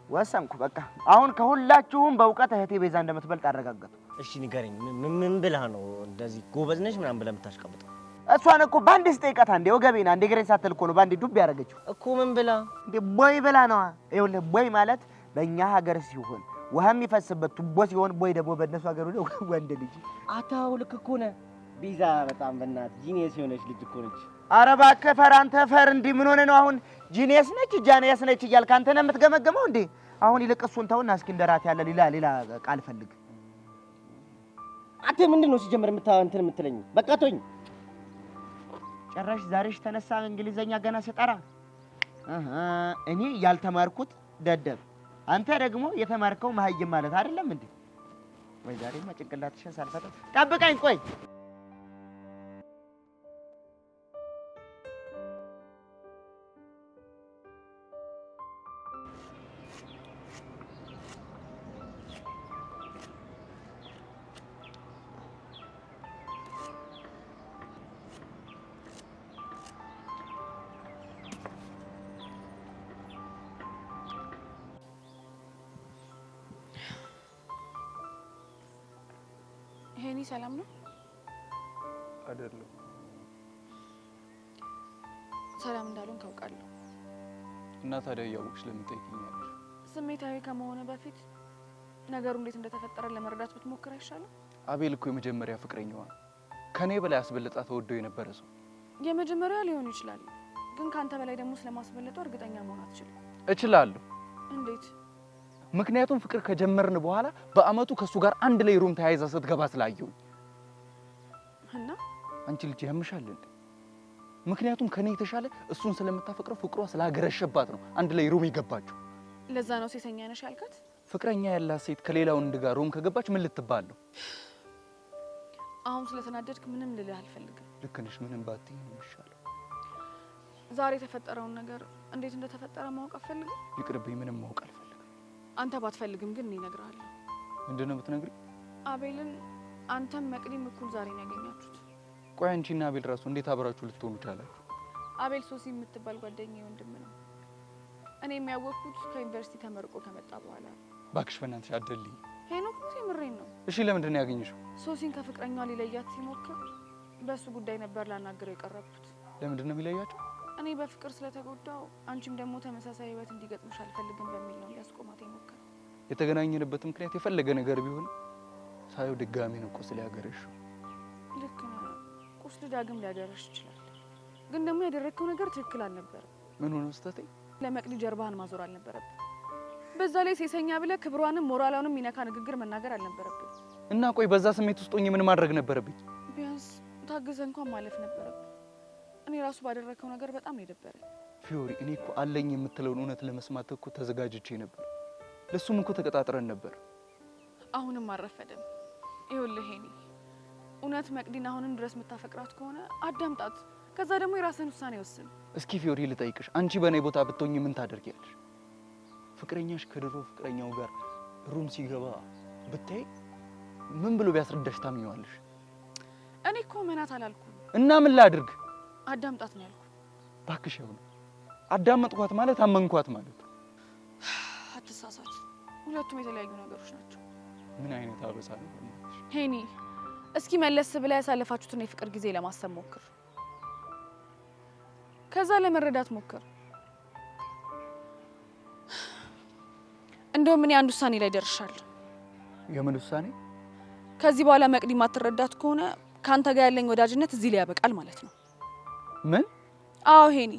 ወሰንኩ በቃ። አሁን ከሁላችሁም በእውቀት እህቴ ቤዛ እንደምትበልጥ አረጋገጥኩ። እሺ ንገረኝ፣ ምን ብለህ ነው እንደዚህ ጎበዝ ነሽ ምናምን ብለህ የምታሽቀብጠው? እሷን እኮ ባንዴ ስጠይቃት አንዴ ወገቤና አንዴ ግሬን ሳትል እኮ ነው ባንዴ ዱብ ያደረገችው እኮ። ምን ብላ እንዴ? ቦይ ብላ ነዋ። ይኸውልህ ቦይ ማለት በእኛ ሀገር ሲሆን ውሃ የሚፈስበት ቱቦ ሲሆን፣ ቦይ ደግሞ በእነሱ ሀገር ነው ወንድ ልጅ። አታው ልክ እኮ ነህ ቤዛ። በጣም በእናትህ ጂኒየስ የሆነች ልጅ እኮ ነች። ኧረ እባክህ ፈር አንተ ፈር። እንዲህ ምን ሆነህ ነው አሁን? ጂኒየስ ነች ጃኒየስ ነች እያልክ አንተ ነህ የምትገመገመው እንዴ? አሁን ይልቅ እሱን ተውና እስኪ እንደራት ያለ ሌላ ቃል ፈልግ። አንተ ምንድነው ሲጀምር እንትን የምትለኝ? በቃ ተወኝ። ጭራሽ ዛሬሽ ተነሳ እንግሊዘኛ ገና ስጠራ እኔ ያልተማርኩት ደደብ፣ አንተ ደግሞ የተማርከው መሀይም ማለት አይደለም እንዴ? ወይ ዛሬማ ጭንቅላትሽን ሳልፈታ ጠብቀኝ። ቆይ ሄኒ ሰላም ነው አይደለም? ሰላም እንዳልሆን ካውቃለሁ። እና ታዲያ እያወቅሽ ለምን ጠይቂኛለሽ? ስሜታዊ ከመሆነ በፊት ነገሩ እንዴት እንደተፈጠረ ለመረዳት ብትሞክር አይሻልም? አቤል እኮ የመጀመሪያ ፍቅረኛዋ ነው። ከኔ በላይ አስበልጣ ተወደው የነበረ ሰው። የመጀመሪያው ሊሆን ይችላል፣ ግን ካንተ በላይ ደግሞ ስለማስበለጡ እርግጠኛ መሆን አትችልም። እችላለሁ። እንዴት? ምክንያቱም ፍቅር ከጀመርን በኋላ በአመቱ ከሱ ጋር አንድ ላይ ሩም ተያይዛ ስትገባ ስላየው። እና አንቺ ልጅ ያምሻል እንዴ? ምክንያቱም ከኔ የተሻለ እሱን ስለምታፈቅረው ፍቅሯ ስላገረሸባት ነው አንድ ላይ ሩም የገባችው። ለዛ ነው ሴሰኛ ነሽ ያልካት? ፍቅረኛ ያላት ሴት ከሌላ ወንድ ጋር ሩም ከገባች ምን ልትባል ነው? አሁን ስለተናደድክ ምንም ልልህ አልፈልግም። ልክ ነሽ። ምንም ባትይ ነው የሚሻለው። ዛሬ የተፈጠረውን ነገር እንዴት እንደተፈጠረ ማወቅ አትፈልግም? ይቅርብኝ። ምንም ማወቅ አልፈልግም። አንተ ባትፈልግም ግን እኔ እነግርሃለሁ። ምንድነው የምትነግሪኝ? አቤልን አንተም መቅዲም እኩል ዛሬ ነው ያገኛችሁት። ቆይ አንቺና አቤል ራሱ እንዴት አብራችሁ ልትሆኑ ቻላችሁ? አቤል ሶሲ የምትባል ጓደኛዬ ወንድም ነው። እኔ የሚያወቅኩት ከዩኒቨርሲቲ ተመርቆ ከመጣ በኋላ። እባክሽ በእናትሽ አትደልኝ። ሄኖክ ነው የምሬን ነው። እሺ ለምንድን ነው ያገኘሽው? ሶሲን ከፍቅረኛዋ ሊለያት ሲሞክር በሱ ጉዳይ ነበር ላናግረው የቀረብኩት። ለምንድን ነው የሚለያቸው? እኔ በፍቅር ስለተጎዳው አንቺም ደግሞ ተመሳሳይ ህይወት እንዲገጥምሽ አልፈልግም በሚል ነው ሊያስቆማት የሞከረው። የተገናኘንበት ምክንያት የፈለገ ነገር ቢሆን ሳየው ድጋሚ ነው ቁስል ያገረሽው። ልክ ነው። ቁስል ዳግም ሊያገረሽ ይችላል፣ ግን ደግሞ ያደረግከው ነገር ትክክል አልነበረም። ምን ሆነ ስህተቴ? ለመቅዲ ጀርባህን ማዞር አልነበረብህ። በዛ ላይ ሴሰኛ ብለህ ክብሯንም ሞራሏንም የሚነካ ንግግር መናገር አልነበረብህ። እና ቆይ በዛ ስሜት ውስጥ ሆኜ ምን ማድረግ ነበረብኝ? ቢያንስ ታግዘህ እንኳን ማለፍ ነበረብህ። እኔ ራሱ ባደረግከው ነገር በጣም ነው የደበረኝ። ፊዮሪ፣ እኔ እኮ አለኝ የምትለውን እውነት ለመስማት እኮ ተዘጋጅቼ ነበር። ለሱም እኮ ተቀጣጥረን ነበር። አሁንም አረፈደም። ይኸውልህ ሄኒ፣ እውነት መቅዲን አሁንም ድረስ የምታፈቅራት ከሆነ አዳምጣት። ከዛ ደግሞ የራስህን ውሳኔ ወስን። እስኪ ፊዮሪ ልጠይቅሽ፣ አንቺ በእኔ ቦታ ብትሆኚ ምን ታደርጊያለሽ? ፍቅረኛሽ ከድሮ ፍቅረኛው ጋር ሩም ሲገባ ብታይ ምን ብሎ ቢያስረዳሽ ታምኚዋለሽ? እኔ እኮ መናት አላልኩም። እና ምን ላድርግ? አዳምጣት ነው ያልኩ። እባክሽ ይሁን። አዳመጥኳት ማለት አመንኳት ማለት። አትሳሳት፣ ሁለቱም የተለያዩ ነገሮች ናቸው። ምን አይነት አበሳ ነው? ሄኒ፣ እስኪ መለስ ብላ ያሳለፋችሁትን የፍቅር ጊዜ ለማሰብ ሞክር። ከዛ ለመረዳት ሞክር። እንደውም እኔ አንድ ውሳኔ ላይ ደርሻለሁ። የምን ውሳኔ? ከዚህ በኋላ መቅዲ ማትረዳት ከሆነ ካንተ ጋር ያለኝ ወዳጅነት እዚህ ላይ ያበቃል ማለት ነው። ምን? አዎ ሄኒ፣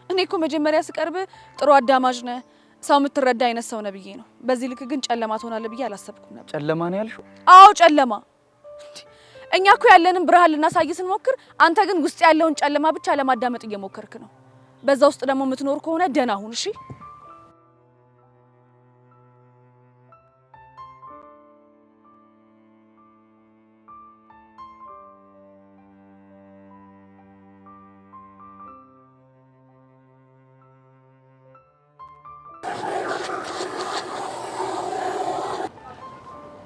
እኔ እኮ መጀመሪያ ስቀርብ ጥሩ አዳማጅ ነህ፣ ሰው የምትረዳ አይነት ሰው ነህ ብዬ ነው። በዚህ ልክ ግን ጨለማ ትሆናለህ ብዬ አላሰብኩም ነበር። ጨለማ ነው ያልሽው? አዎ ጨለማ። እኛ እኮ ያለንን ብርሃን ልናሳይ ስንሞክር፣ አንተ ግን ውስጥ ያለውን ጨለማ ብቻ ለማዳመጥ እየሞከርክ ነው። በዛ ውስጥ ደግሞ የምትኖር ከሆነ ደህና ሁን እሺ።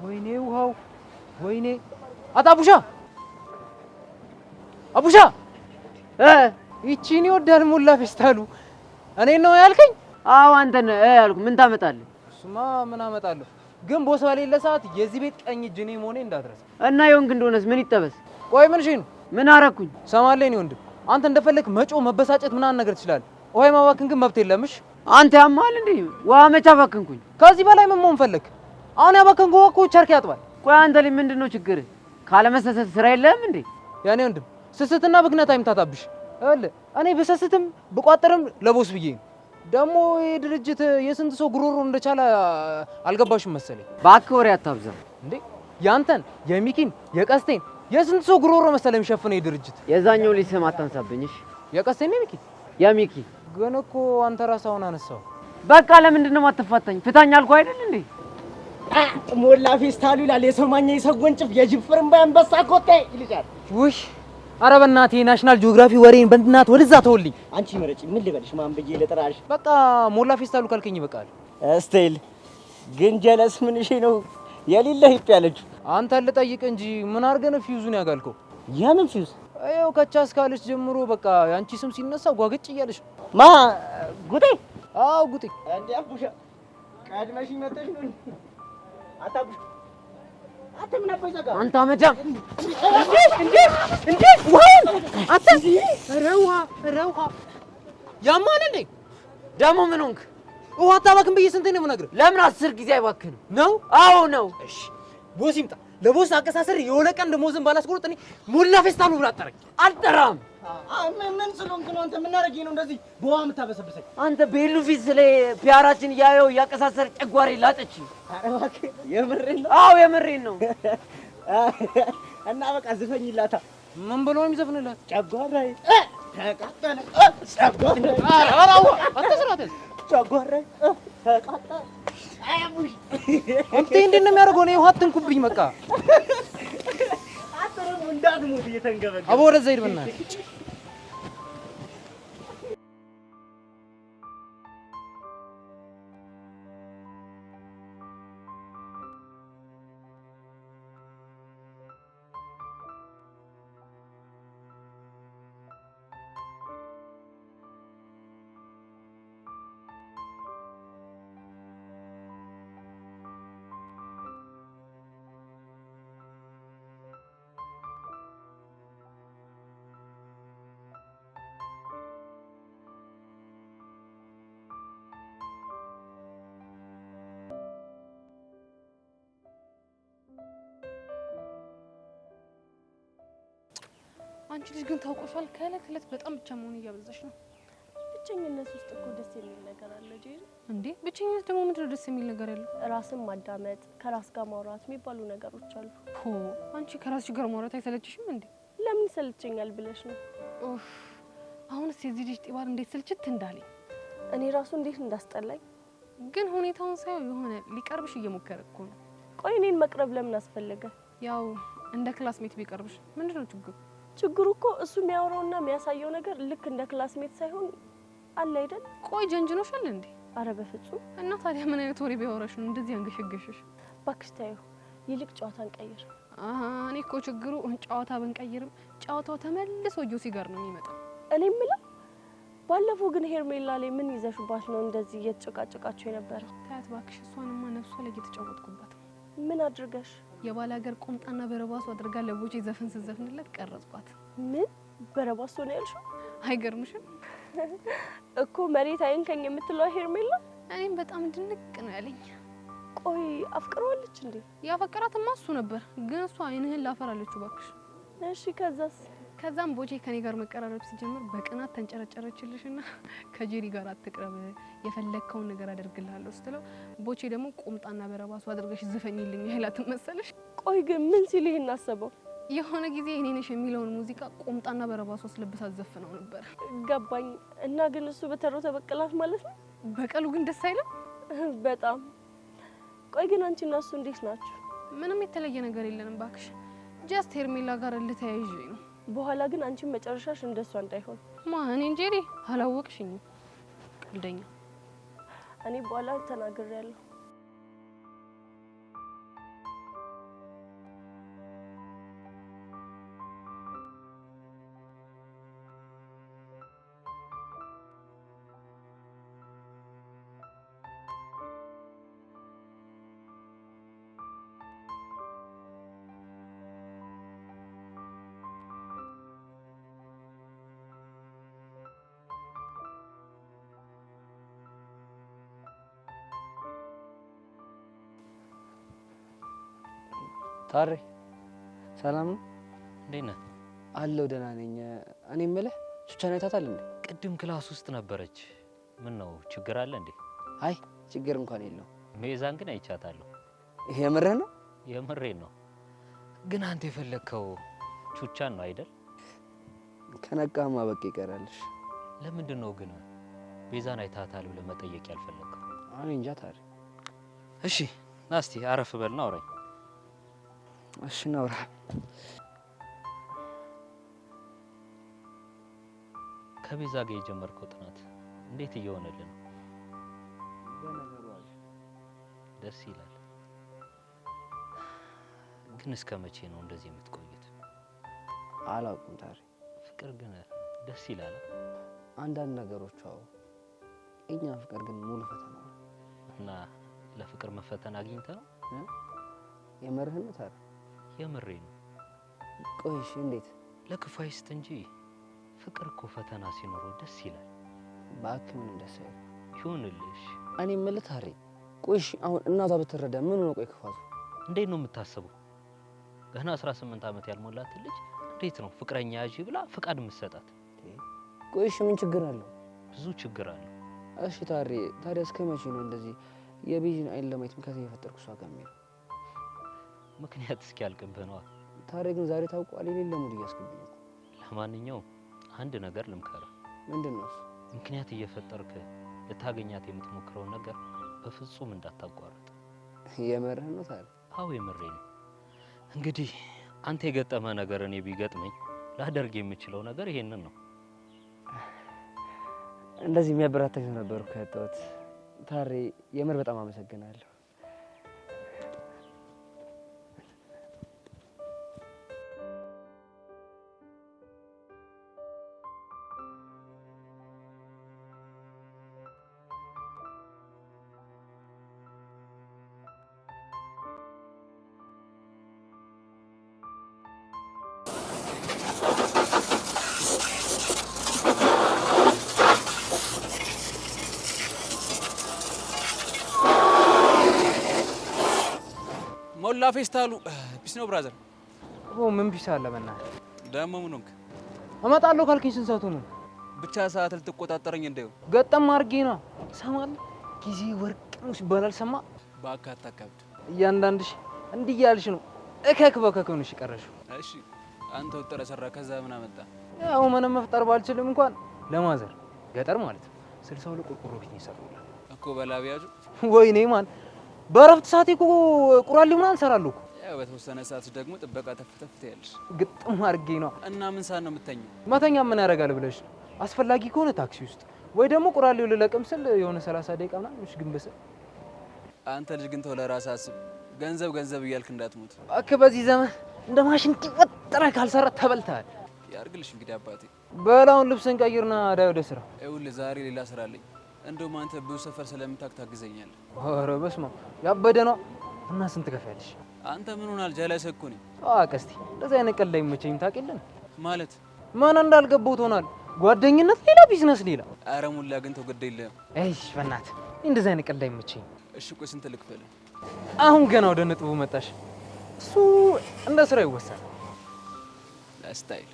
ወይኔ ውሃው! ወይኔ አጣቡሻ! አቡሻ! ይቺን ይወዳል ሞላ ፌስታሉ። እኔ ነው ያልከኝ? አዎ አንተን ያልኩ። ምን ታመጣለህ? እሱማ ምን አመጣለሁ፣ ግን ቦስ በሌለ ሰዓት የዚህ ቤት ቀኝ እጅ እኔ መሆኔ እንዳትረሳ። እና የወንክ እንደሆነስ ምን ይጠበስ? ቆይ ምን እሺ ነው? ምን አረኩኝ? ሰማለኝ ነው ወንድም። አንተ እንደፈለክ መጮ መበሳጨት ምናምን ነገር ትችላለህ። ውሃ ማባክን ግን መብት የለምሽ። አንተ ያማል እንዴ? ውሃ መቻ ባክንኩኝ? ከዚህ በላይ ምን መሆን ፈለክ? አሁን ያባከንኩ እኮ ቸርክ ያጥባል። ቆይ አንተ ላይ ምንድነው ችግር? ካለመሰሰት ስራ የለህም እንዴ? ያኔ ወንድም ስስትና ብክነት አይምታታብሽ። እኔ በሰስትም ብቋጥርም ለቦስ ብዬ ነው። ደግሞ ይሄ ድርጅት የስንት ሰው ጉሮሮ እንደቻለ አልገባሽም መሰለኝ። እባክህ ወሬ አታብዛ እንዴ! ያንተን የሚኪን የቀስቴን የስንት ሰው ጉሮሮ መሰለኝ የሚሸፍነው ይሄ ድርጅት። የዛኛው ልጅ ስም አታንሳብኝሽ። የቀስቴን የሚኪ የሚኪ ግን እኮ አንተ ራስህ አሁን አነሳው። በቃ ለምንድን ነው የማትፋታኝ? ፍታኝ አልኩህ አይደል እንዴ? ሞላ ፌስታሉ ይላል የሰማኛ የሰጎንጭፍ የጅፍርን በአንበሳ ኮቴ ይልሻል። ውይ ኧረ በእናትህ ናሽናል ጂኦግራፊ ወሬን በእናትህ ወደዛ ተወልኝ። አንቺ መረጪ ምን ልበልሽ? ማን ብዬ ልጥራሽ? በቃ ሞላ ፌስታሉ ካልከኝ ይበቃል። ስቴል ግን ጀለስ ምን እሺ ነው የሌለ ሂፕ ያለችው? አንተ ልጠይቅ እንጂ ምን አድርገህ ነው ፊውዙን ያጋልከው? የምን ፊውዝ? ይኸው ከቻስ ካለች ጀምሮ በቃ ያንቺ ስም ሲነሳ ጓግጭ እያለሽ። ማ ጉጤ? አዎ ጉጤ። እንዴ አቡሻ ቀድመሽ መጥተሽ ነው አታቡሽ ምን አባይዘጋ አንተ አመጃም እንዴ ውሃን አታ ረውሃ ያማን እንዴ ደግሞ ምን ሆንክ? ውሃ አታባክን ብዬ ስንቴ ነው የምነግርህ? ለምን 10 ጊዜ አይባክንም? ነው? አዎ ነው። እሺ ቦስ ይምጣ። ለቦስ አቀሳሰር የሆነ ቀን ደሞዝን ባላስቆርጥ እኔ ሞላ ፌስታሉ ብላ አጠረኝ። አልጠራም። ምን ስለሆንክ ነው አንተ? ምን አደረገኝ ነው እንደዚህ በውሃ የምታበሰብሰኝ? አንተ ቤሉ ፊት ስለ ፒያራችን ያየው ያቀሳሰር ጨጓሬ ላጠች። ኧረ እባክህ የምሬን ነው? አዎ የምሬን ነው። እና በቃ ዝፈኝላታ። ምን ብሎ ነው የሚዘፍንላት? ጨጓራዬ ተቃጠለ። ጨጓራዬ ተቃጠለ። አያሙሽ አንተ እንዴት ነው የሚያደርገው? ነው ውሃ አትንኩብኝ በቃ አጥሩም እንዳትሞት እየተንገበገበ አቦ ወደዛ ሂድ በእናትህ። አንቺ ልጅ ግን ታውቆሻል፣ ከእለት እለት በጣም ብቻ መሆን እያበዛሽ ነው። ብቸኝነት ውስጥ እኮ ደስ የሚል ነገር አለ ጄሪ። እንዴ ብቸኝነት ደግሞ ምንድን ነው ደስ የሚል ነገር ያለው? ራስን ማዳመጥ፣ ከራስ ጋር ማውራት የሚባሉ ነገሮች አሉ። ሆ አንቺ ከራስሽ ጋር ማውራት አይሰለችሽም እንዴ? ለምን ይሰለቸኛል ብለሽ ነው? ኦፍ አሁንስ የዚህ ልጅ ጢባር እንዴት ስልችት እንዳለኝ። እኔ ራሱ እንዴት እንዳስጠላኝ። ግን ሁኔታውን ሳይው የሆነ ሊቀርብሽ እየሞከረ እኮ ነው። ቆይ እኔን መቅረብ ለምን አስፈለገ? ያው እንደ ክላስሜት ቢቀርብሽ ምንድነው ችግሩ? ችግሩ እኮ እሱ የሚያወራውና የሚያሳየው ነገር ልክ እንደ ክላስሜት ሳይሆን አለ አይደል? ቆይ ጀንጅኖሻል እንዴ? አረ በፍጹም። እና ታዲያ ምን አይነት ወሬ ቢያወራሽ ነው እንደዚህ አንገሸገሽሽ? እባክሽ ታዩ፣ ይልቅ ጨዋታን ቀይር። እኔ እኮ ችግሩ ጨዋታ ብንቀይርም ጨዋታው ተመልሶ ጆሲ ጋር ነው የሚመጣው። እኔ የምለው ባለፈው ግን ሄርሜላ ላይ ምን ይዘሽባት ነው እንደዚህ እየተጨቃጨቃችሁ የነበረው? ታያት እባክሽ፣ እሷንማ ነፍሷ ላይ እየተጫወትኩባት ነው። ምን አድርገሽ? የባለ ሀገር ቁምጣና በረባሱ አድርጋ ለቦቼ ዘፈን ስዘፍንለት ቀረጽኳት። ምን በረባሱ ነው ያልሽው? አይገርምሽም? እኮ መሬት አይንከኝ የምትለው ሄርሜላ እኔም በጣም ድንቅ ነው ያለኝ። ቆይ አፍቅረዋለች እንዴ? ያፈቀራትማ እሱ ነበር፣ ግን እሷ አይንህን ላፈራለችው እባክሽ። እሺ ከዛስ? ከዛም ቦቼ ከኔ ጋር መቀራረብ ሲጀምር በቅናት ተንጨረጨረችልሽና ከጄሪ ጋር አትቅረብ፣ የፈለግከውን ነገር አደርግልሃለሁ ስትለው ቦቼ ደግሞ ቁምጣና በረባሱ አድርገሽ ዝፈኝልኝ አይላትም መሰለሽ? ቆይ ግን ምን ሲል ይሄን አሰበው? የሆነ ጊዜ እኔ ነሽ የሚለውን ሙዚቃ ቁምጣና በረባሱ አስለብሳ ዘፍነው ነበር። ገባኝ። እና ግን እሱ በተረው ተበቀላት ማለት ነው? በቀሉ ግን ደስ አይልም በጣም። ቆይ ግን አንቺ እና እሱ እንዴት ናችሁ? ምንም የተለየ ነገር የለንም ባክሽ። ጀስት ሄርሜላ ጋር ልተያይዤ ነው። በኋላ ግን አንቺን መጨረሻሽ እንደሷ እንዳይሆን። ማን እንጀሪ አላወቅሽኝም? ቀልደኛ። እኔ በኋላ ተናግሬያለሁ። ታሬ ሰላም ነው? እንዴት ነህ? አለሁ ደህና ነኝ። እኔ የምልህ ቹቻን አይታታል እንዴ? ቅድም ክላስ ውስጥ ነበረች። ምን ነው ችግር አለ እንዴ? አይ ችግር እንኳን የለው። ሜዛን ግን አይቻታለሁ። የምርህ ነው? የምሬን ነው። ግን አንተ የፈለግከው ቹቻን ነው አይደል? ከነቃማ በቃ ይቀራልሽ። ለምንድን ነው ግን ቤዛን አይታታል ብለህ መጠየቅ ያልፈለግከው? እኔ እንጃ ታሬ። እሺ ና እስቲ አረፍ በልና አውራኝ። እሺ ናውራ። ከቤዛ ጋር የጀመርከው ጥናት እንዴት እየሆነልህ ነው? በነገሩ አለ ደስ ይላል። ግን እስከ መቼ ነው እንደዚህ የምትቆዩት? አላውቅም ታሪ። ፍቅር ግን ደስ ይላል። አንዳንድ ነገሮች አዎ፣ እኛ ፍቅር ግን ሙሉ ፈተና ነው። እና ለፍቅር መፈተን አግኝተህ ነው? የምርህን ነው ታሪ? የምሬ ነው። ቆይ እሺ እንዴት? ለክፉ አይስት እንጂ ፍቅር እኮ ፈተና ሲኖረው ደስ ይላል። እባክህ ምንም ደስ አይልም። ይሁንልሽ። እኔ የምልህ ታሪ፣ ቆይ እሺ አሁን እናቷ ብትረዳ ምን ነው? ቆይ ክፋቱ እንዴት ነው የምታስበው? ገና 18 ዓመት ያልሞላት ልጅ እንዴት ነው ፍቅረኛ ያዢ ብላ ፍቃድ የምትሰጣት? ቆይ እሺ ምን ችግር አለው? ብዙ ችግር አለው። እሺ ታሪ፣ ታዲያ እስከ መቼ ነው እንደዚህ የቤዥን አይን ለማየት ምክንያት እየፈጠርኩ እሷ ጋር የምሄደው? ምክንያት እስኪያልቅብህ ነዋ። ታዲያ ግን ዛሬ ታውቋል የሌለ ሙድ እያስገብኝ እኮ። ለማንኛውም አንድ ነገር ልምከርህ። ምንድን ነው እሱ? ምክንያት እየፈጠርክ ልታገኛት የምትሞክረውን ነገር በፍጹም እንዳታቋርጥ። የምርህን ነው ታዲያ? አዎ የምሬ ነው። እንግዲህ አንተ የገጠመ ነገር እኔ ቢገጥመኝ ላደርግ የምችለው ነገር ይሄንን ነው። እንደዚህ የሚያበረታኝ ሰው ነበር እኮ ያጣሁት። ታሬ የምር በጣም አመሰግናለሁ። ሞላ ፌስታሉ ፒስ ነው ብራዘር። ምን ፒስ አለ በእናትህ? ደግሞ ምን ሆንክ? እመጣለሁ ካልከኝ ስንት ሰዓቱ ነው? ብቻ ሰዓት ልትቆጣጠረኝ እንደው ገጠም አድርጌ ነው። ሰማለህ? ጊዜ ወርቅ ነው ሲባል አልሰማ? እባክህ አታካብድ። እያንዳንድሽ እንዲህ እያልሽ ነው እከክ በከክ ነው ቀረሽው። እሺ አንተ ወጥረ ሰራ። ከዛ ምን አመጣ? ያው ምንም መፍጠር ባልችልም እንኳን ለማዘር ገጠር ማለት ነው 62 ቆርቆሮ ቤት ይሰሩላል እኮ በላቢያጁ ወይኔ ማን በረፍት ሰዓቴ እኮ ቁራሌ ምናምን እሰራለሁ እኮ። ያው በተወሰነ ሰዓት ደግሞ ጥበቃ ተፍተፍ ትያለሽ። ግጥም አድርጌ ነው። እና ምን ሰዓት ነው የምተኛው? መተኛ ምን ያደርጋል ብለሽ አስፈላጊ ከሆነ ታክሲ ውስጥ ወይ ደግሞ ቁራሌው ልለቅም ስል የሆነ 30 ደቂቃ ምናምን እሺ። ግን በሰ አንተ ልጅ ግን ተው ለራስህ አስብ። ገንዘብ ገንዘብ እያልክ እንዳትሞት እባክህ። በዚህ ዘመን እንደ ማሽን ወጥረ ካልሰራ ተበልተሃል። ያርግልሽ እንግዲህ አባቴ። በላውን ልብስን ቀይርና ዳይ ወደ ስራ። ይኸውልህ ዛሬ ሌላ ስራ አለኝ። እንደውም አንተ ብዙ ሰፈር ስለምታውቅ ታግዘኛለህ። ኧረ በስመ አብ ያበደ ነው። እና ስንት ከፍያለሽ? አንተ ምን ሆናል? ጀለስ እኮ ነኝ። ቀስቲ እንደዚህ አይነት ቀልድ አይመቸኝም። ታውቅ የለን ማለት ምን እንዳልገባው ትሆናል። ጓደኝነት ሌላ፣ ቢዝነስ ሌላ። ኧረ ሙላ ግን ተው ግድ የለህም። እሺ በእናትህ እንደዚህ አይነት ቀልድ አይመቸኝም። እሺ ቆይ ስንት ልክፈልህ? አሁን ገና ወደ ነጥቡ መጣሽ። እሱ እንደ ስራ ይወሰናል። ለስታይል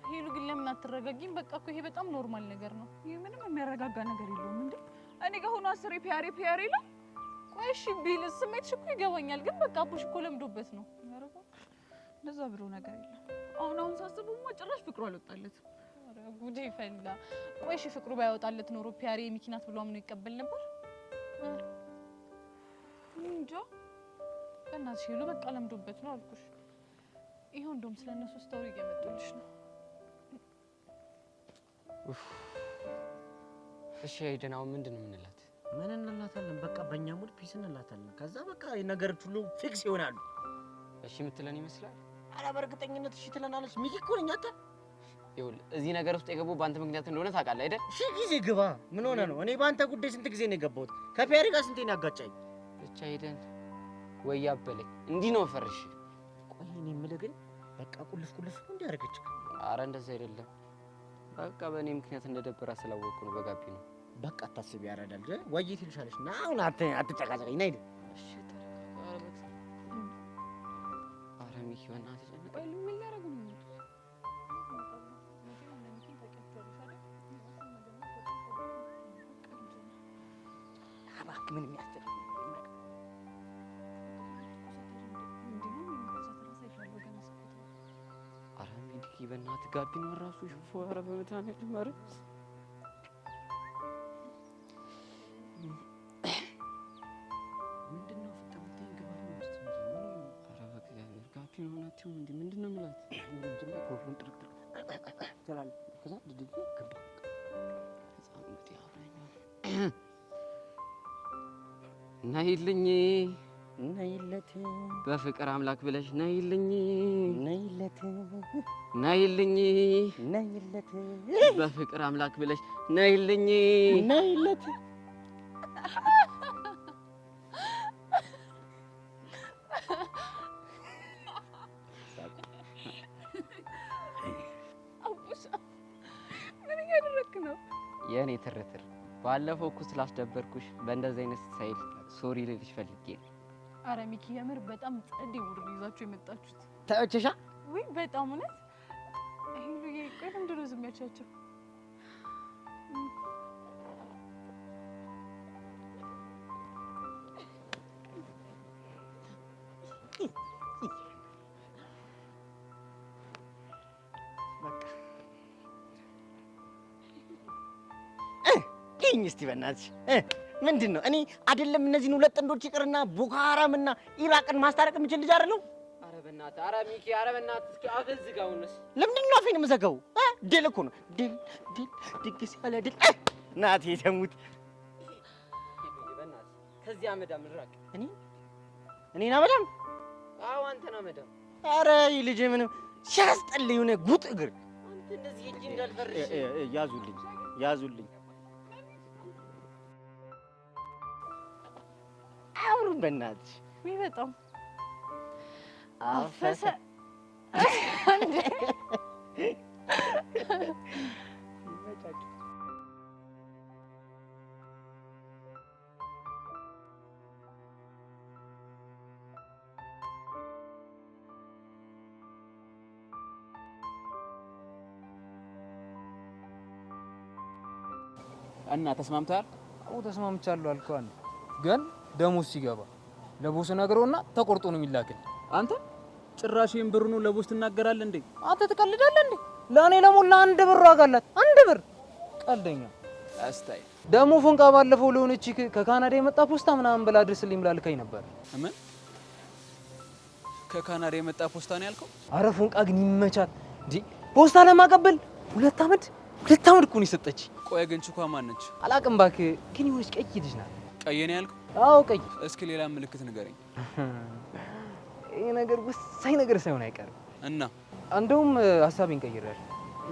ሄሉ ግን ለምን አትረጋጊም? በቃ እኮ ይሄ በጣም ኖርማል ነገር ነው። ይሄ ምንም የሚያረጋጋ ነገር የለውም። እንዴ እኔ ጋር ሆኖ አስሬ ፒያሬ ፒያሬ ይላል። ቆይ እሺ ቢል ስሜትሽ እኮ ይገባኛል፣ ግን በቃ አቦሽ እኮ ለምዶበት ነው። ኧረ እባክሽ እንደዛ ብሎ ነገር የለም። አሁን ሳስበውማ ጭራሽ ፍቅሩ አልወጣለትም። ኧረ ጉዴ ፈላ። ቆይ እሺ ፍቅሩ ባይወጣለት ኖሮ ፒያሬ የሚኪናት ብሎ አምኖ ይቀበል ነበር? እንጃ በእናትሽ ሄሉ በቃ ለምዶበት ነው አልኩሽ። ይሄው እንደውም ስለነሱ ስቶሪ እየመጡልሽ ነው። እሺ ሄደን አሁን ምንድን ነው የምንላት? ምን እንላታለን? በቃ በእኛ ሙድ ፒስ እንላታለን። ከዛ በቃ ነገሮች ሁሉ ፊክስ ይሆናሉ። እሺ የምትለን ይመስላል። ኧረ በእርግጠኝነት እሺ ትለናለች። ሚኪ እኮ ነኝ። አንተ ይኸውልህ እዚህ ነገር ውስጥ የገባው በአንተ ምክንያት እንደሆነ ታውቃለህ አይደል? ሺህ ጊዜ ግባ። ምን ሆነ ነው? እኔ በአንተ ጉዳይ ስንት ጊዜ ነው የገባሁት? ከፒያሪ ጋር ስንቴ ነው ያጋጫኝ? ብቻ ሄደን ወይ ያበለኝ እንዲህ ነው ፈርሽ። ቆይ እኔ የምልህ ግን በቃ ቁልፍ ቁልፍ ነው እንዲያደርገች? ኧረ እንደዛ አይደለም። በቃ በእኔ ምክንያት እንደደበራ ስላወቅኩ ነው። በጋቢ ነው። በቃ አታስቢ፣ ያረዳል። ወይዬ ትልሻለሽ እና አሁን አትጨቃጨቀኝ። ነይ እሺ ተረጋጋ። ኧረ ሚኪ በእናትህ ጨነቀኝ። ምን ሊያደርጉ ነው? እባክህ ምን የሚያስጨንቅ በእናትህ ጋቢ ነው ራሱ ሽፎ። ኧረ በመድኃኒዓለም ኧረ ምንድን ነው ፍጠምተኝ ግባ ነው ማለት ነው። ኧረ በእግዚአብሔር ጋቢ ነው ናቸው እንዴ? ምንድን ነው የምላት? ምንድን ነው ኮፍሩን ጥርጥር ይላል። ከዛ ድድግ ገባ። ከዛ እንግዲህ አብረኛው ነይልኝ ነይለት በፍቅር አምላክ ብለሽ ነይልኝ ነይለት ነይልኝ ነይለት በፍቅር አምላክ ብለሽ ነይልኝ ነይለት። አቡሽ ምን እያደረክ ነው? የእኔ ትርትር ባለፈው እኮ ስላስደበርኩሽ በእንደዚህ አይነት ስታይል ሶሪ ልልሽ ፈልጌ ነው። ኧረ ሚኪ የምር በጣም ጸዴ ውርድ ይዛችሁ የመጣችሁት ተመቸሻ? ወይ በጣም እውነት። ሄሉዬ ቆይ ምንድን ነው ዝም ያልሻቸው? ይህኝ እስቲ በእናትሽ ምንድን ነው? እኔ አይደለም እነዚህን ሁለት ጥንዶች ይቅርና ቦኮ ሀራምና ኢራቅን ማስታረቅ የምችል ልጅ አይደለሁ። ኧረ በእናትህ ኧረ ሚኪ ኧረ በእናትህ እስኪ አፍህን ዝጋውንስ። ለምንድን ነው አፌን የምዘጋው? ድል እኮ ነው ድል ድል ድግስ ያለ ድል ናቴ ተሙት። በእናትህ ከዚህ አመዳም ልራቅ። እኔን አመዳም? አዎ አንተን አመዳም። ኧረ ይህ ልጅ ምንም ሲያስጠልኝ የሆነ ጉጥ እግር። አንተ እንደዚህ እጅ እንዳልፈርሽ ያዙልኝ ያዙልኝ። አውሩን በእናትሽ። ወይ በጣም አፈሰ እንዴ? እና ተስማምተሃል? አዎ ተስማምቻለሁ አልከው አንዴ። ግን ደሞዝ ሲገባ ለቦስ ነግረውና ተቆርጦ ነው የሚላከኝ። አንተ ጭራሽ ይሄን ብር ነው ለቦስ ትናገራለህ እንዴ? አንተ ትቀልዳለህ እንዴ? ለእኔ ለሞላ 1 ብር ዋጋ አላት። 1 ብር ቀልደኛ አስታይ። ደግሞ ፎንቃ ባለፈው ለሆነች ከካናዳ የመጣ ፖስታ ምናምን ብላ አድርስልኝ ብላ ልካኝ ነበር። ምን ከካናዳ የመጣ ፖስታ ነው ያልከው? አረ ፎንቃ ግን ይመቻት እንዴ! ፖስታ ለማቀበል 2 አመት እኮ ነው የሰጠች። ቆይ ግን ችኳ ማን ነች? አላቅም እባክህ። ግን የሆነች ቀይ ልጅ ናት። ቀይ ነው ያልከው? አዎ ቀይ። እስኪ ሌላ ምልክት ንገረኝ። ይሄ ነገር ወሳኝ ነገር ሳይሆን አይቀርም። እና እንደውም ሀሳቤን ቀይሬያለሁ።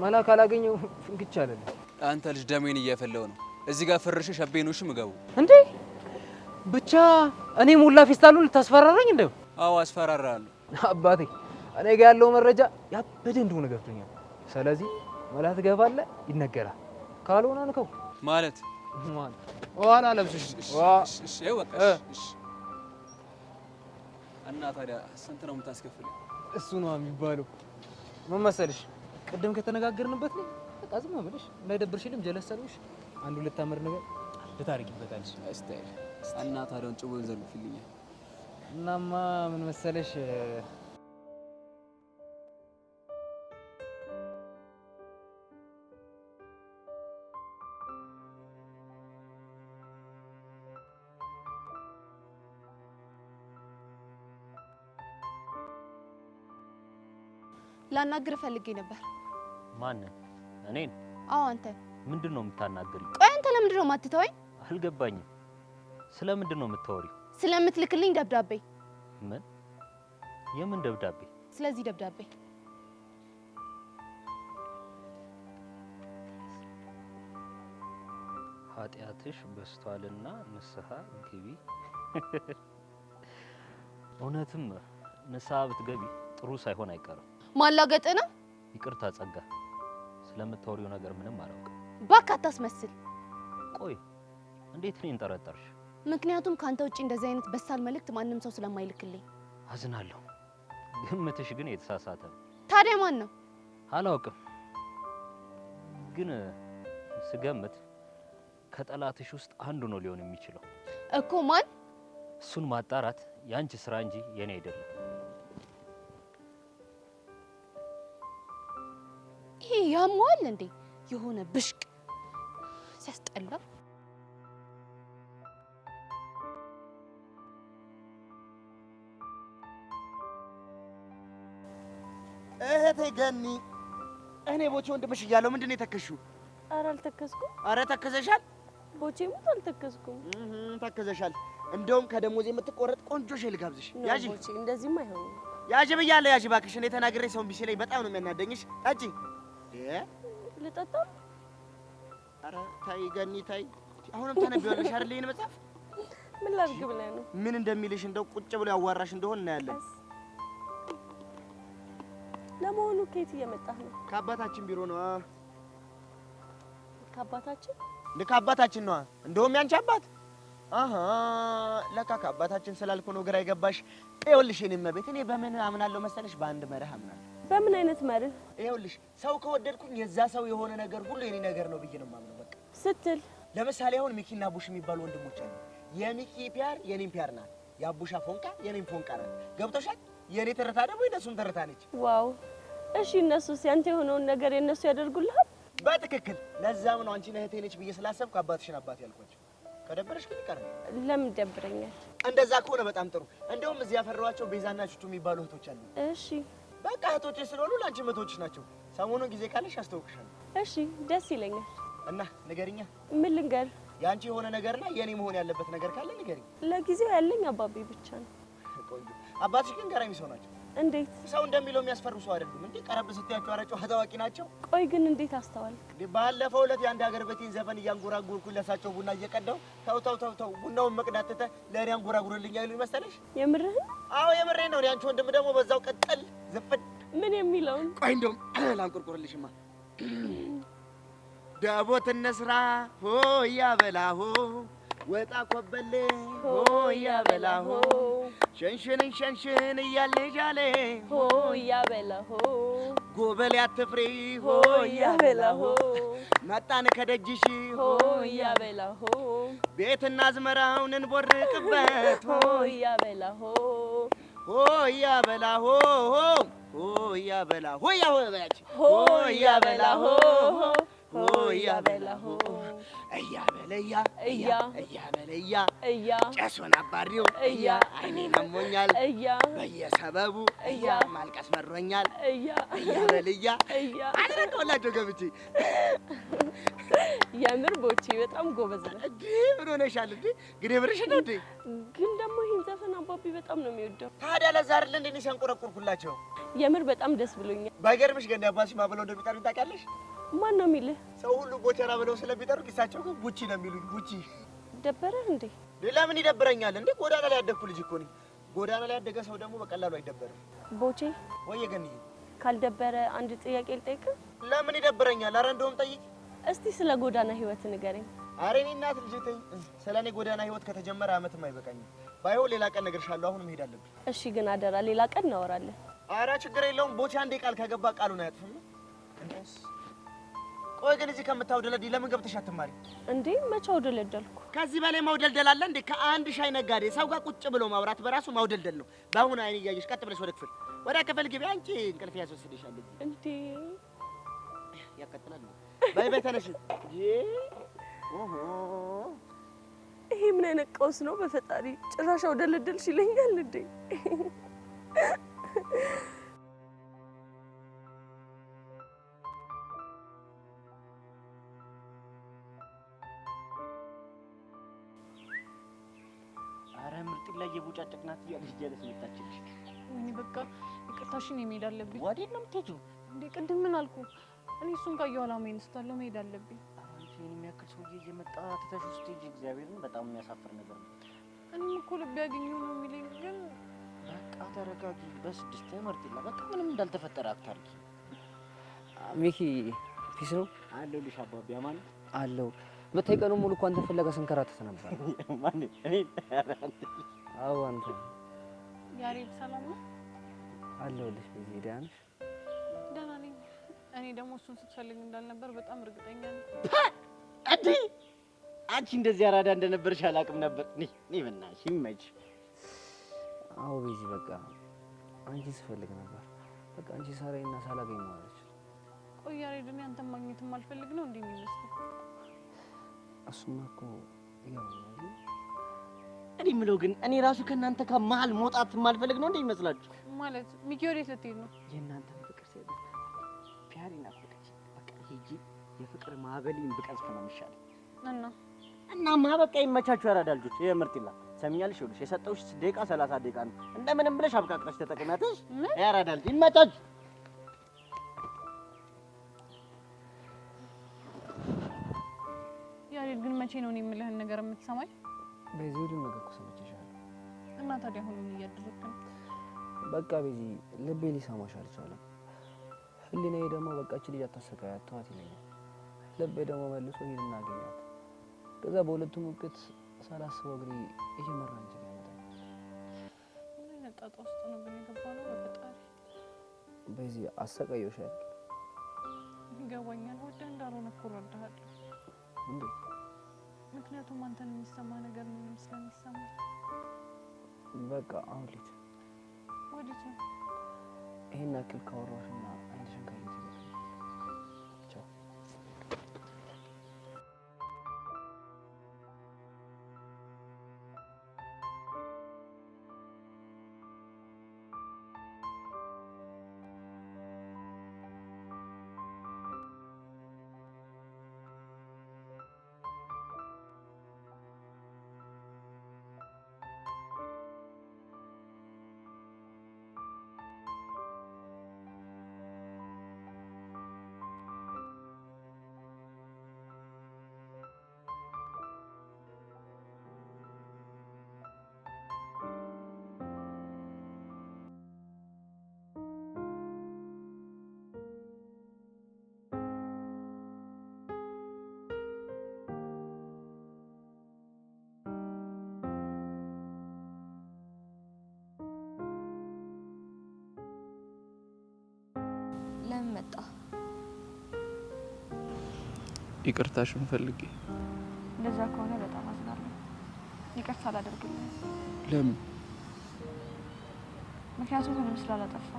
መላ ካላገኘው ፍንክች አለልኝ። አንተ ልጅ ደሜን እያፈለው ነው። እዚህ ጋር ፍርሽ ሸቤኖሽ ምገቡ እንዴ? ብቻ እኔ ሙላ ፌስታሉን ልታስፈራራኝ እንደው? አዎ አስፈራራለሁ። አባቴ እኔ ጋር ያለው መረጃ ያበደ እንደሆነ ገብቶኛል። ስለዚህ መላ ትገባለህ፣ ይነገራል። ካልሆነ አንከው ማለት ዋላ ለብስሽ እሺ ወቀ እሺ። እና ታዲያ ስንት ነው የምታስከፍለው? እሱ ነው የሚባለው። ምን መሰልሽ ቅድም ከተነጋገርንበት ነው በቃ ዝም ብለሽ እንዳይደብርሽልም ጀለሰልሽ 1-2 አመር ነገር ልታርቂበታለሽ። አስታይ እና ታዲያ ጭቦን ዘርግፊልኛል። እናማ ምን መሰለሽ ላናግር ፈልጌ ነበር። ማንን? እኔን? አዎ አንተ። ምንድን ነው የምታናገሪው? ቆይ አንተ ለምንድን ነው የማትተወኝ? አልገባኝም። ስለምንድን ነው የምታወሪው? ስለምትልክልኝ ደብዳቤ። ምን? የምን ደብዳቤ? ስለዚህ ደብዳቤ ኃጢአትሽ በስቷልና ንስሐ ግቢ። እውነትም ንስሐ ብትገቢ ጥሩ ሳይሆን አይቀርም። ማላገጥ ነው። ይቅርታ ጸጋ፣ ስለምታወሪው ነገር ምንም አላውቅም። እባክህ አታስመስል። ቆይ እንዴት እኔን ጠረጠርሽ? ምክንያቱም ካንተ ውጪ እንደዚህ አይነት በሳል መልእክት ማንም ሰው ስለማይልክልኝ። አዝናለሁ። ግምትሽ ግን የተሳሳተ ነው። ታዲያ ማን ነው? አላውቅም፣ ግን ስገምት ከጠላትሽ ውስጥ አንዱ ነው ሊሆን የሚችለው። እኮ ማን? እሱን ማጣራት ያንቺ ስራ እንጂ የኔ አይደለም። ይሄ ያሟል እንዴ? የሆነ ብሽቅ ሲያስጠላ። እህቴ ገኒ፣ እኔ ቦቼ ወንድምሽ እያለሁ ምንድን ነው የተከሽው? ኧረ አልተከስኩም። ኧረ ተከዘሻል። ቦቼ ሙት አልተከስኩም። ተከዘሻል። እንደውም ከደሞዝ የምትቆረጥ ቆንጆ ሼል ጋብዝሽ። ያጂ ቦቼ እንደዚህም አይሆንም። ያጂ ብያለሁ። ያጂ እባክሽ፣ እኔ ተናግሬ ሰው እምቢ ሲለኝ በጣም ነው የሚያናደኝሽ። ጠጪ። ልጠጣ? ኧረ ታይ ገኒ ታይ። አሁንም ታነቢዋለሽ አይደል ይሄን መጽሐፍ? ምን ላድርግ ብለህ ነው? ምን እንደሚልሽ እንደው ቁጭ ብሎ ያዋራሽ እንደሆነ እናያለን። ለመሆኑ ከየት እየመጣህ ነው? ከአባታችን ቢሮ ነው። ከአባታችን? ከአባታችን ነው። እንደውም ያንቺ አባት። አሃ ለካ ከአባታችን ስላልኩ ነው ግራ የገባሽ። ይኸውልሽ የኔ እመቤት፣ እኔ በምን አምናለሁ መሰለሽ? በአንድ መርህ አምናለሁ። በምን አይነት መርህ? ይኸውልሽ ሰው ከወደድኩኝ የዛ ሰው የሆነ ነገር ሁሉ የኔ ነገር ነው ብዬ ነው የማምነው። በቃ ስትል ለምሳሌ አሁን ሚኪና ቡሽ የሚባሉ ወንድሞች አሉ። የሚኪ ፒያር የኔም ፒያር ናት። የአቡሻ ፎንቃ የኔም ፎንቃ ናት። ገብቶሻል? የኔ ትርታ ደግሞ የነሱም ትርታ ነች። ዋው! እሺ እነሱስ ያንተ የሆነውን ነገር የነሱ ያደርጉልሃል? በትክክል። ለዛም ነው አንቺን እህቴ ነች ብዬ ስላሰብኩ አባትሽን አባት ያልኳቸው። ከደበረሽ ግን ይቀር። ለምን ይደብረኛል? እንደዛ ከሆነ በጣም ጥሩ። እንደውም እዚህ ያፈራኋቸው ቤዛና ቹቹ የሚባሉ እህቶች አሉ። እሺ በቃ እህቶቼ ስለሆኑ ለአንቺ እህቶችሽ ናቸው። ሰሞኑን ጊዜ ካለሽ አስተዋውቅሻለሁ። እሺ ደስ ይለኛል። እና ንገሪኛ። ምን ልንገር? የአንቺ የሆነ ነገርና የኔ መሆን ያለበት ነገር ካለ ንገሪኝ። ለጊዜው ያለኝ አባቤ ብቻ ነው። ቆንጆ። አባትሽ ግን ገራሚ ሰው ናቸው። እንዴት? ሰው እንደሚለው የሚያስፈሩ ሰው አይደሉም። እንዴ ቀረብ ስትያቸው ኧረ ጨዋ ታዋቂ ናቸው። ቆይ ግን እንዴት አስተዋል? እንዴ ባለፈው ዕለት የአንድ ሀገር ቤቴን ዘፈን እያንጎራጎርኩኝ ለሳቸው ቡና እየቀዳው ተው ቡናውን መቅዳት ትተህ ለእኔ አንጎራጉርልኝ አይሉኝ መሰለሽ? የምርህን? አዎ የምሬን ነው። ያንቺ ወንድም ደግሞ በዛው ቀጠል ዝፍን። ምን የሚለውን? ቆይ እንደውም ላንቆርቆርልሽማ። ዳቦት እንስራ ሆ ያበላሆ ወጣ ኮበሌ ሆያ በላሆ ሸንሽን እያለጃሌ ሆያ በላሆ ጎበሌ አትፍሪ ሆያ በላሆ መጣን ከደጅሽ ሆያ በላሆ ቤትና አዝመራውን እንቦርቅበት ሆያ በላሆ ሆያ በላሆ ሆያ በላ ሆያ ሆያ በላሆ ሆያ በላሆ እያ በለያ እያ በለያ እያ ጨሱን አባሪው እያ አይኔን አሞኛል እያ በየሰበቡ እያ ማልቀስ መሮኛል እያ በልያ እያ አድረቀውላቸው ገብቼ የምር ቦቼ በጣም ጎበዝ ነህ። ምን ሆነሻል እንዴ? ግዴ ብርሽ ነው እንዴ? ግን ደግሞ ይህን ዘፈን አባቢ በጣም ነው የሚወደው። ታዲያ ለዛ አይደል እንዴ ሲያንቆረቁርኩላቸው? የምር በጣም ደስ ብሎኛል። ባይገርምሽ ግን አባትሽ ማብለው እንደሚጠሩኝ ታውቂያለሽ? ማን ነው የሚልህ? ሰው ሁሉ ቦቸራ ብለው ስለሚጠሩ እሳቸው ግን ቡቺ ነው የሚሉኝ። ቡቺ ደበረህ እንዴ? ለምን ይደብረኛል እንዴ? ጎዳና ላይ ያደግኩ ልጅ እኮ ነኝ። ጎዳና ላይ ያደገ ሰው ደግሞ በቀላሉ አይደበርም። ቦቼ ወየ ገንዬ፣ ካልደበረ አንድ ጥያቄ ልጠይቅህ። ለምን ይደብረኛል? አረ እንደውም ጠይቅ። እስቲ ስለ ጎዳና ህይወት ንገረኝ። አረ እኔ እናት ልጅ ተይ። ስለ እኔ ጎዳና ህይወት ከተጀመረ አመትም አይበቃኝም። ባይሆን ሌላ ቀን እነግርሻለሁ። አሁን መሄድ አለብኝ። እሺ፣ ግን አደራ ሌላ ቀን እናወራለን። አረ ችግር የለውም። ቦቼ አንዴ ቃል ከገባ ቃሉን አያጥፍም። ቆይ ግን እዚህ ከምታውደለድ ለምን ገብተሽ አትማሪ እንዴ? መቼ አውደለደልኩ? ከዚህ በላይ ማውደልደል አለ እንዴ? ከአንድ ሻይ ነጋዴ ሰው ጋር ቁጭ ብሎ ማውራት በራሱ ማውደልደል ነው። በአሁኑ አይን እያየሽ ቀጥ ብለሽ ወደ ክፍል ግቢ። አንቺ እንቅልፍ ያስወስድሻል እንዴ? ያቀጥላል። በይ በይ ተነሽ። ኦሆ ይሄ ምን አይነት ቀውስ ነው? በፈጣሪ ጭራሽ አውደለደልሽ ይለኛል እንዴ? አረ ምርጥ ላይ የቦጫጨቅናት እያለች መጣችልሽ። ወይኔ በቃ ይቅርታሽን መሄድ አለብኝ። ወዴት ነው የምትሄጂው እንዴ? ቅድም ምን አልኩ? እኔ እሱን ካየሁ ኋላ መሄድ ስታለው መሄድ አለብኝ። አንቺን የሚያክል ሰውዬ እየመጣ ትተሽ ውስጥ ሂጂ። እግዚአብሔርን በጣም የሚያሳፍር ነገር ነው። እኔም እኮ ልብ ያገኘው ነው የሚለኝ ግን በቃ ተረጋጊ። በስድስት ምርጥ በቃ ምንም እንዳልተፈጠረ አታርጊ። ሚኪ ፒስ ነው አለሁልሽ። አባቢ አማን አለው። ብታይ ቀኑ ሙሉ እኮ አንተ ፍለጋ ስንከራተት ነበር። ማን እኔ? አዎ አንተ። ያሬድ ሰላም ነው? አለሁልሽ። በዚህ ደህና ነሽ? ደህና ነኝ። እኔ ደግሞ እሱን ስትፈልግ እንዳልነበር በጣም እርግጠኛ ነኝ። እንዴ አንቺ እንደዚህ አራዳ እንደነበርሽ አላውቅም ነበር። እኔ በእናትሽ ይመች። አዎ በዚህ በቃ አንቺ ስፈልግ ነበር። በቃ አንቺ ሳራይና ሳላገኝ ማለች። ቆይ ያሬድ፣ እኔ አንተን ማግኘት የማልፈልግ ነው እንዴ የሚመስለው? እሱማ እኮ ያው እኔ የምለው ግን እኔ ራሱ ከእናንተ ከመሀል መውጣት የማልፈልግ ነው እንዴ ይመስላችሁ? ማለት ሚኪ ወዴት ልትሄድ ነው? የእናንተን ፍቅር ሲያደርግ ፒያሪ ናፈቀች። በቃ ሂጂ የፍቅር ማዕበልን ብቀዝፍ ነው የሚሻለው። እናማ በቃ ይመቻችሁ ያራዳ ልጆች። ይሄ ምርጥላ ሰሚኛልሽ። ይኸውልሽ የሰጠሁሽ ደቂቃ 30 ደቂቃ ነው። እንደምንም ብለሽ አብቃቅተሽ ተጠቅሚያትሽ። ያራዳ ልጅ ይመቻችሁ። ያሬድ ግን መቼ ነው እኔ የምልህን ነገር የምትሰማኝ? በዚህ ሁሉ ነገር እኮ ሰምቼሻለሁ። እና ታዲያ አሁን ምን እያደረግክ ነው? በቃ በዚህ ልቤ ሊሰማሽ አልቻለም። ህሊናዬ ደግሞ በቃች ልጅ አታሰቃያት ተዋት ይለኛል። ልቤ ደግሞ መልሶ ሂድ እናገኛት። ከዛ በሁለቱም ውቅት ሳላስበው እግሬ እየመራ እንጂ ያመጣል። ምን አይነት ጣጣ ውስጥ ነው ግን የገባነው? በፈጣሪ በዚህ አሰቃየሁሻል። ይገባኛል። ወደ እንዳልሆነ እኮ እረዳሃለሁ። እንዴት? ምክንያቱም አንተን የሚሰማ ነገር ምንም ስለሚሰማ። በቃ አሁን ልጅ ወዴት ነው? ይሄን ያክል ካወራሽና አይንሽን ካየሽ ቻው። ለምን መጣ? ይቅርታሽን ፈልጌ። እንደዛ ከሆነ በጣም አዝናለሁ። ይቅርታ አላደርግልህም። ለምን? ምክንያቱም ምንም ስላላጠፋ።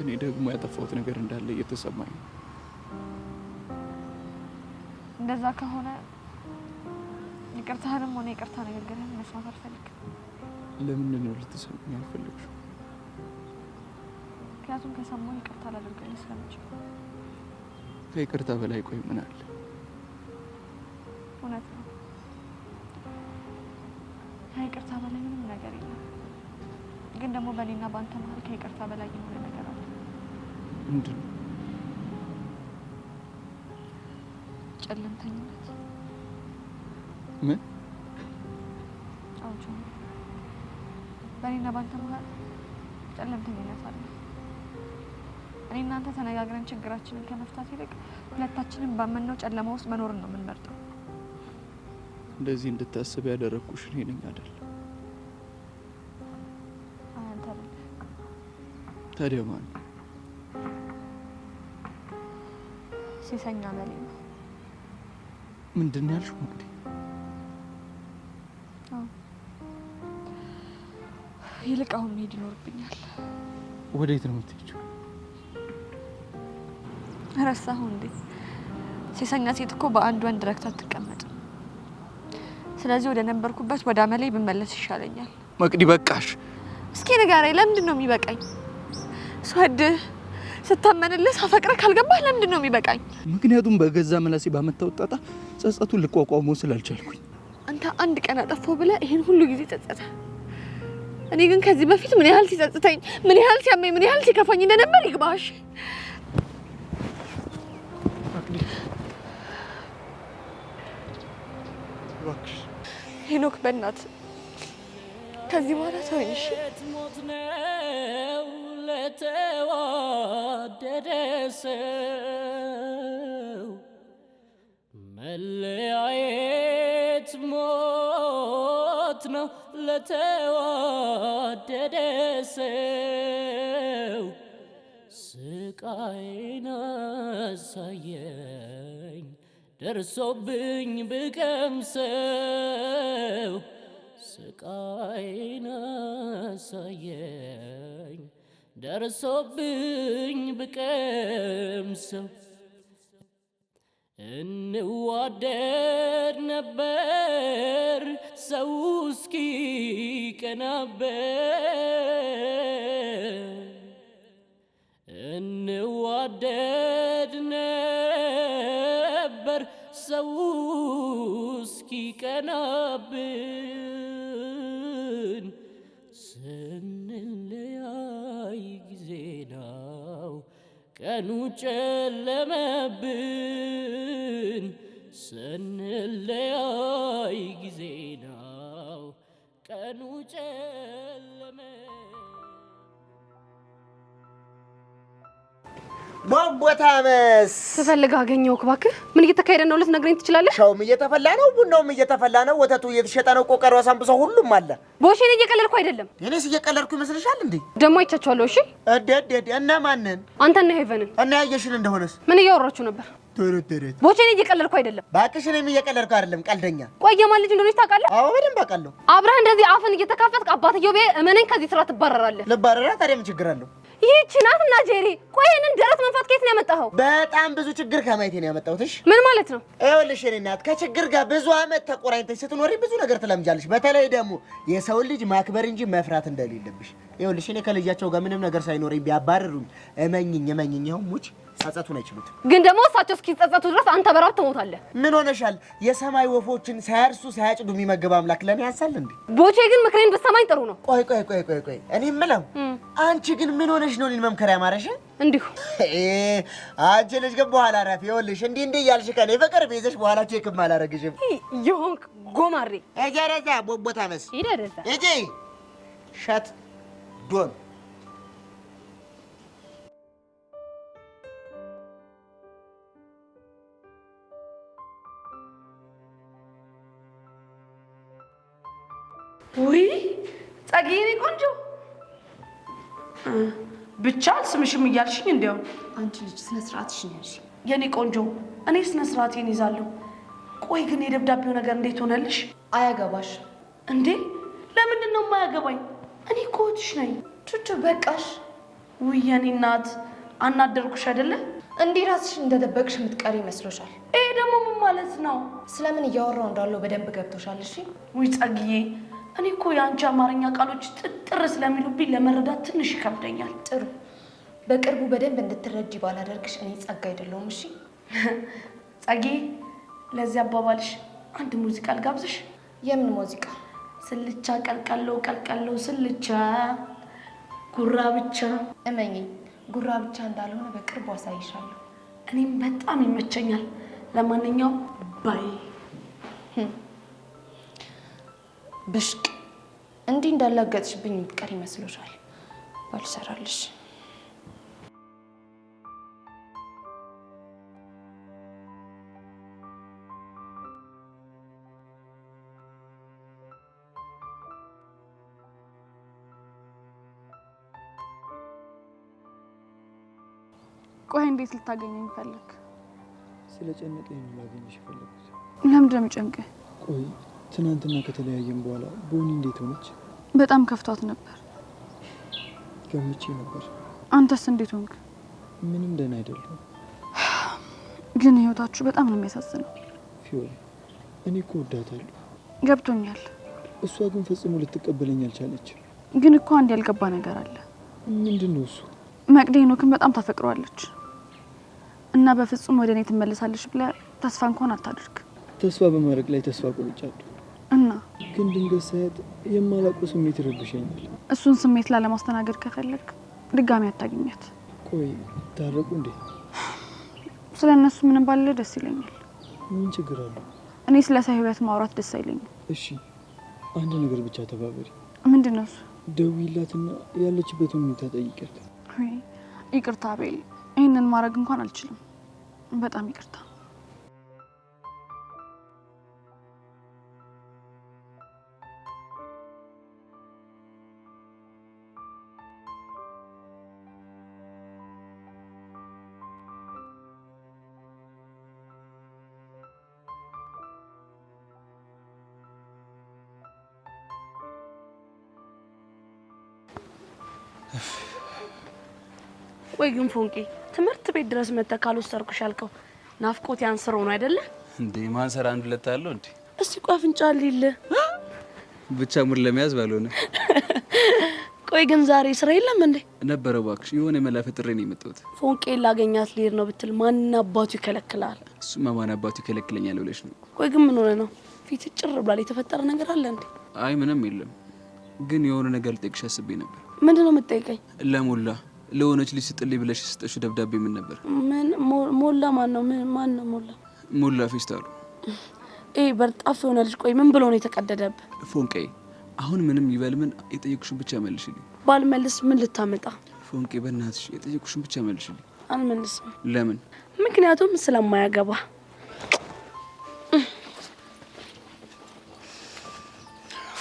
እኔ ደግሞ ያጠፋሁት ነገር እንዳለ እየተሰማኝ ነው። እንደዛ ከሆነ ይቅርታህንም ሆነ ይቅርታ ንግግርህን መስማት አልፈልግም። ለምን ነው ልትሰማኝ አልፈለግሽው? ምክንያቱም ከሰማሁ ይቅርታ ላደርግልህ ስለምችል። ከይቅርታ በላይ ቆይ ምን አለ? እውነት ነው። ከይቅርታ በላይ ምንም ነገር የለም። ግን ደግሞ በእኔና በአንተ መሀል ከይቅርታ በላይ የሆነ ነገር አለ። ምንድን ነው? ጨለምተኝነት። ምን? አውጆ በእኔና በአንተ መሀል ጨለምተኝነት አለ። እኔ እናንተ ተነጋግረን ችግራችንን ከመፍታት ይልቅ ሁለታችንን ባመነው ጨለማ ውስጥ መኖርን ነው የምንመርጠው። እንደዚህ እንድታስብ ያደረኩሽ እኔ ነኝ አይደል? አንተ አይደል? ታዲያ ማን? ሲሰኛ መሌ ነው። ምንድን ነው ያልሽው? እንግዲህ ይልቅ አሁን መሄድ ይኖርብኛል። ወዴት ነው የምትሄጂው? ረሳሁ እንዴ? ሴሰኛ ሴት እኮ በአንድ ወንድ ረክታ አትቀመጥም። ስለዚህ ወደ ነበርኩበት ወደ አመሌ ብመለስ ይሻለኛል። መቅዲ በቃሽ። እስኪ ንገረኝ፣ ለምንድን ነው የሚበቃኝ? ስወድህ ስታመንልህ ሳፈቅረህ ካልገባህ ለምንድን ነው የሚበቃኝ? ምክንያቱም በገዛ መላሴ ባመጣው ጣጣ ጸጸቱን ልቋቋመው ስላልቻልኩኝ። አንተ አንድ ቀን አጠፋው ብለህ ይሄን ሁሉ ጊዜ ጸጸተ። እኔ ግን ከዚህ በፊት ምን ያህል ሲጸጽተኝ፣ ምን ያህል ሲያመኝ፣ ምን ያህል ሲከፋኝ እንደነበር ይግባሽ። ሄኖክ በእናት ከዚህ በኋላ ተወኝ እሺ? ሞት ነው ለተዋደደ ሰው መለያየት ሞት ነው ለተዋደደ ሰው ስቃይን አሳየኝ ደርሶብኝ ብቀምሰው ስቃይን አሳየኝ ደርሶብኝ ብቀምሰው እንዋደድ ነበር ሰው እስኪ ቀናበት እንዋደድ ነበር ሰው እስኪ ቀናብን ስንለያይ ጊዜ ነው ቀኑ ጨለመብን ስንለያይ ጊዜ ነው ቀኑ ጨለመ ቧቧታመስ ስፈልግ አገኘው። እባክህ ምን እየተካሄደ ነው ልትነግረኝ ትችላለህ? ሻውም እየተፈላ ነው፣ ቡናውም እየተፈላ ነው፣ ወተቱ እየተሸጠ ነው፣ ቆቀሮ ሳምቡሳ ሁሉም አለ። ቦሼን እየቀለድኩ አይደለም። እኔስ እየቀለድኩ ይመስልሻል እንዴ? ደሞ አይቻቸዋለሁ። እሺ እደደደ እና ማንን? አንተና ሄቨንን። እና ያየሽን እንደሆነስ ምን እያወራችሁ ነበር? ተረተረት ቦሼን እየቀለድኩ አይደለም። ባክሽ እኔም እየቀለድኩ አይደለም፣ ቀልደኛ። ቆይ የማን ልጅ እንደሆነች ታውቃለህ? አዎ በደንብ አውቃለሁ። አብረህ እንደዚህ አፍን እየተካፈትክ አባትየው ቤ እመነኝ ከዚህ ስራ ትባረራለህ። ልባረራ? ታዲያ ምን ችግር አለው? ይህች ናትና ጄሪ። ቆይ ይሄንን ደረት መንፋት ከየት ነው ያመጣኸው? በጣም ብዙ ችግር ከማየቴ ነው ያመጣሁት። እሺ ምን ማለት ነው? ይኸውልሽ የእኔ እናት ከችግር ጋር ብዙ አመት ተቆራኝተሽ ስትኖሪ ብዙ ነገር ትለምጃለሽ። በተለይ ደግሞ የሰውን ልጅ ማክበር እንጂ መፍራት እንደሌለብሽ። ይኸውልሽ እኔ ከልጃቸው ጋር ምንም ነገር ሳይኖረኝ ቢያባርሩኝ እመኝኝ ይኸው ሙች ጸጸቱን አይችሉትም። ግን ደግሞ እሳቸው እስኪጸጸቱ ድረስ አንተ በራብ ትሞታለህ። ምን ሆነሻል? የሰማይ ወፎችን ሳያርሱ ሳያጭዱ የሚመግብ አምላክ ለኔ ያንሳል እንዴ? ቦቼ ግን ምክሬን ብትሰማኝ ጥሩ ነው። ቆይ እኔ የምለው አንቺ ግን ምን ሆነሽ ነው እኔን መምከር ያማረሽ? እንዲሁ አንቺ ልጅ ግን በኋላ ረፍ። ይኸውልሽ እንዲህ እያልሽ ከኔ ፍቅር ቤዘሽ በኋላ ቼክም አላረግሽም። ይሆንክ ጎማሬ እጀረዛ ቦቦታመስ ይደረዛ እጂ ሸት ዶን ውይ ጸግዬ፣ ቆንጆ ብቻ አልስምሽም እያልሽኝ እንዲያው አንቺ ልጅ ስነ ስርዓትሽን ያዥ። የኔ ቆንጆ እኔ ስነ ስርዓቴን ይዛለሁ። ቆይ ግን የደብዳቤው ነገር እንዴት ሆነልሽ? አያገባሽ እንዴ? ለምንድን ነው የማያገባኝ? እኔ እኮ እህትሽ ነኝ። ቹቹ በቃሽ። ውይ የኔ እናት አናደርኩሽ አይደለ? እንዲህ ራስሽን እንደደበቅሽ የምትቀሪ ይመስሎሻል? ይሄ ደግሞ ምን ማለት ነው? ስለምን እያወራው እንዳለው በደንብ ገብቶሻል? እሺ ውይ ጸግዬ፣ እኔ እኮ የአንቺ አማርኛ ቃሎች ጥጥር ስለሚሉብኝ ለመረዳት ትንሽ ይከብደኛል። ጥሩ፣ በቅርቡ በደንብ እንድትረጂ ባላደርግሽ እኔ ጸጋ አይደለሁም። እሺ ጸግዬ፣ ለዚህ አባባልሽ አንድ ሙዚቃ ልጋብዝሽ። የምን ሙዚቃ? ስልቻ ቀልቀሎ ቀልቀሎ ስልቻ ጉራ ብቻ። እመኚኝ ጉራ ብቻ እንዳልሆነ በቅርቡ አሳይሻለሁ። እኔም በጣም ይመቸኛል። ለማንኛውም ባይ። ብሽቅ እንዲህ እንዳላገጥሽብኝ የምትቀር ይመስሎሻል? ባልሰራልሽ። ቆይ እንዴት ልታገኘኝ ፈለግ? ስለጨነቀኝ ነው ላገኝሽ ፈለግኩት። ለምንድን ነው የሚጨንቅህ? ቆይ ትናንትና ከተለያየን በኋላ ቦኒ እንዴት ሆነች? በጣም ከፍቷት ነበር። ገምቼ ነበር። አንተስ እንዴት ሆንክ? ምንም ደህና አይደለም። ግን ህይወታችሁ በጣም ነው የሚያሳዝነው። ፊዮሪ፣ እኔ እኮ ወዳታለሁ። ገብቶኛል። እሷ ግን ፈጽሞ ልትቀበለኝ አልቻለችም። ግን እኮ አንድ ያልገባ ነገር አለ። ምንድን ነው እሱ? መቅዲ ሄኖክን በጣም ታፈቅረዋለች እና በፍጹም ወደ እኔ ትመለሳለች ብለህ ተስፋ እንኳን አታድርግ። ተስፋ በማድረግ ላይ ተስፋ ቆርጫለሁ እና ግን ድንገት ሳያት የማላውቀው ስሜት ይረብሸኛል። እሱን ስሜት ላለማስተናገድ ከፈለግ ድጋሚ አታገኛት። ቆይ ታረቁ እንዴ? ስለ እነሱ ምንም ባለ ደስ ይለኛል። ምን ችግር አለው? እኔ ስለ ሰው ህይወት ማውራት ደስ አይለኝም። እሺ አንድ ነገር ብቻ ተባበሪ። ምንድን ነው እሱ? ደውይላትና ያለችበትን ሁኔታ ጠይቂያት። ይቅርታ ቤል፣ ይህንን ማድረግ እንኳን አልችልም። በጣም ይቅርታ። ቆይ ግን ፎንቄ ትምህርት ቤት ድረስ መተህ ካልወሰድኩሽ ያልከው ናፍቆት ያንስረው ነው አይደለ እንዴ? ማንሰራ አንድ ሁለት አለው እንዴ? እስቲ ቆይ አፍንጫ ሊል ብቻ ሙር ለመያዝ ባልሆነ። ቆይ ግን ዛሬ ስራ የለም እንዴ? ነበረ እባክሽ፣ የሆነ መላፈ ጥሬ ነው የመጣሁት። ፎንቄ ላገኛት ልሄድ ነው ብትል ማን አባቱ ይከለክላል? እሱማ ማን አባቱ ይከለክለኛል ብለሽ ነው? ቆይ ግን ምን ሆነ ነው ፊት ጭር ብሏል? የተፈጠረ ነገር አለ እንዴ? አይ ምንም የለም፣ ግን የሆነ ነገር ልጠይቅሽ አስቤ ነበር። ምንድነው የምትጠይቀኝ? ለሞላ ለሆነች ልጅ ስጥልኝ ብለሽ የሰጠሽው ደብዳቤ ምን ነበር? ምን ሞላ? ማን ነው? ማን ነው ሞላ? ሞላ ፌስታሉ። በርጣፍ የሆነ ልጅ። ቆይ ምን ብሎ ነው የተቀደደብህ? ፎንቄ አሁን ምንም ይበል ምን የጠየቅሽውን ብቻ መልሽልኝ። ባልመልስ ምን ልታመጣ? ፎንቄ በእናትሽ የጠየቅሽውን ብቻ መልሽልኝ። አልመልስም። ለምን? ምክንያቱም ስለማያገባ።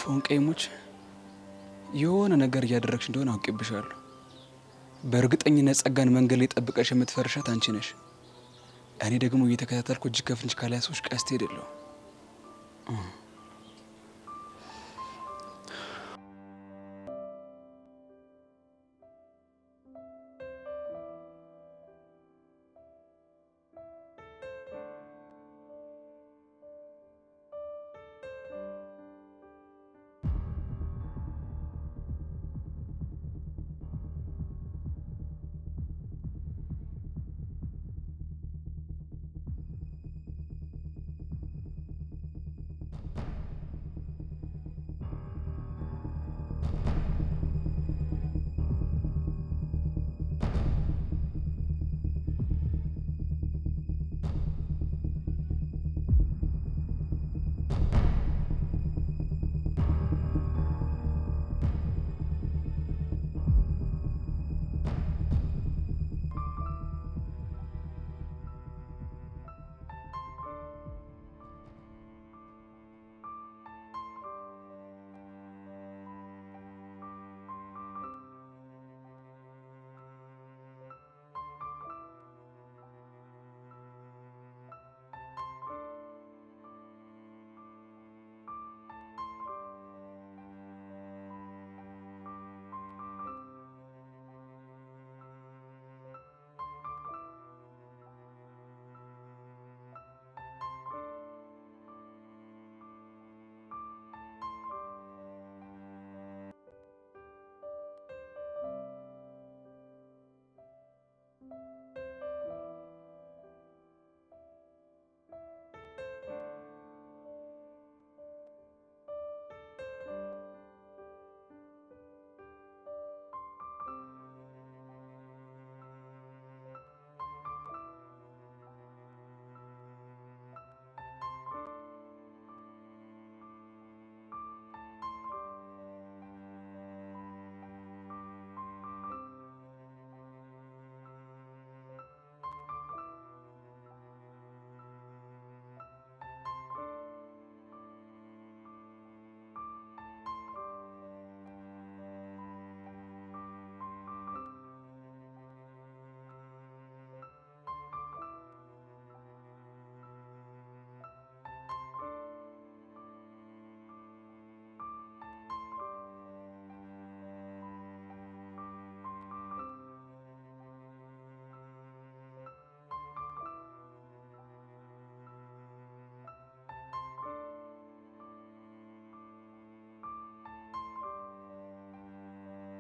ፎንቄ ሙች የሆነ ነገር እያደረግሽ እንደሆነ አውቄብሻለሁ። በእርግጠኝነት ጸጋን መንገድ ላይ ጠብቀሽ የምትፈርሻት አንቺ ነሽ። እኔ ደግሞ እየተከታተልኩ እጅ ከፍንጅ ካልያዝኩሽ ቀስት ሄደለሁ።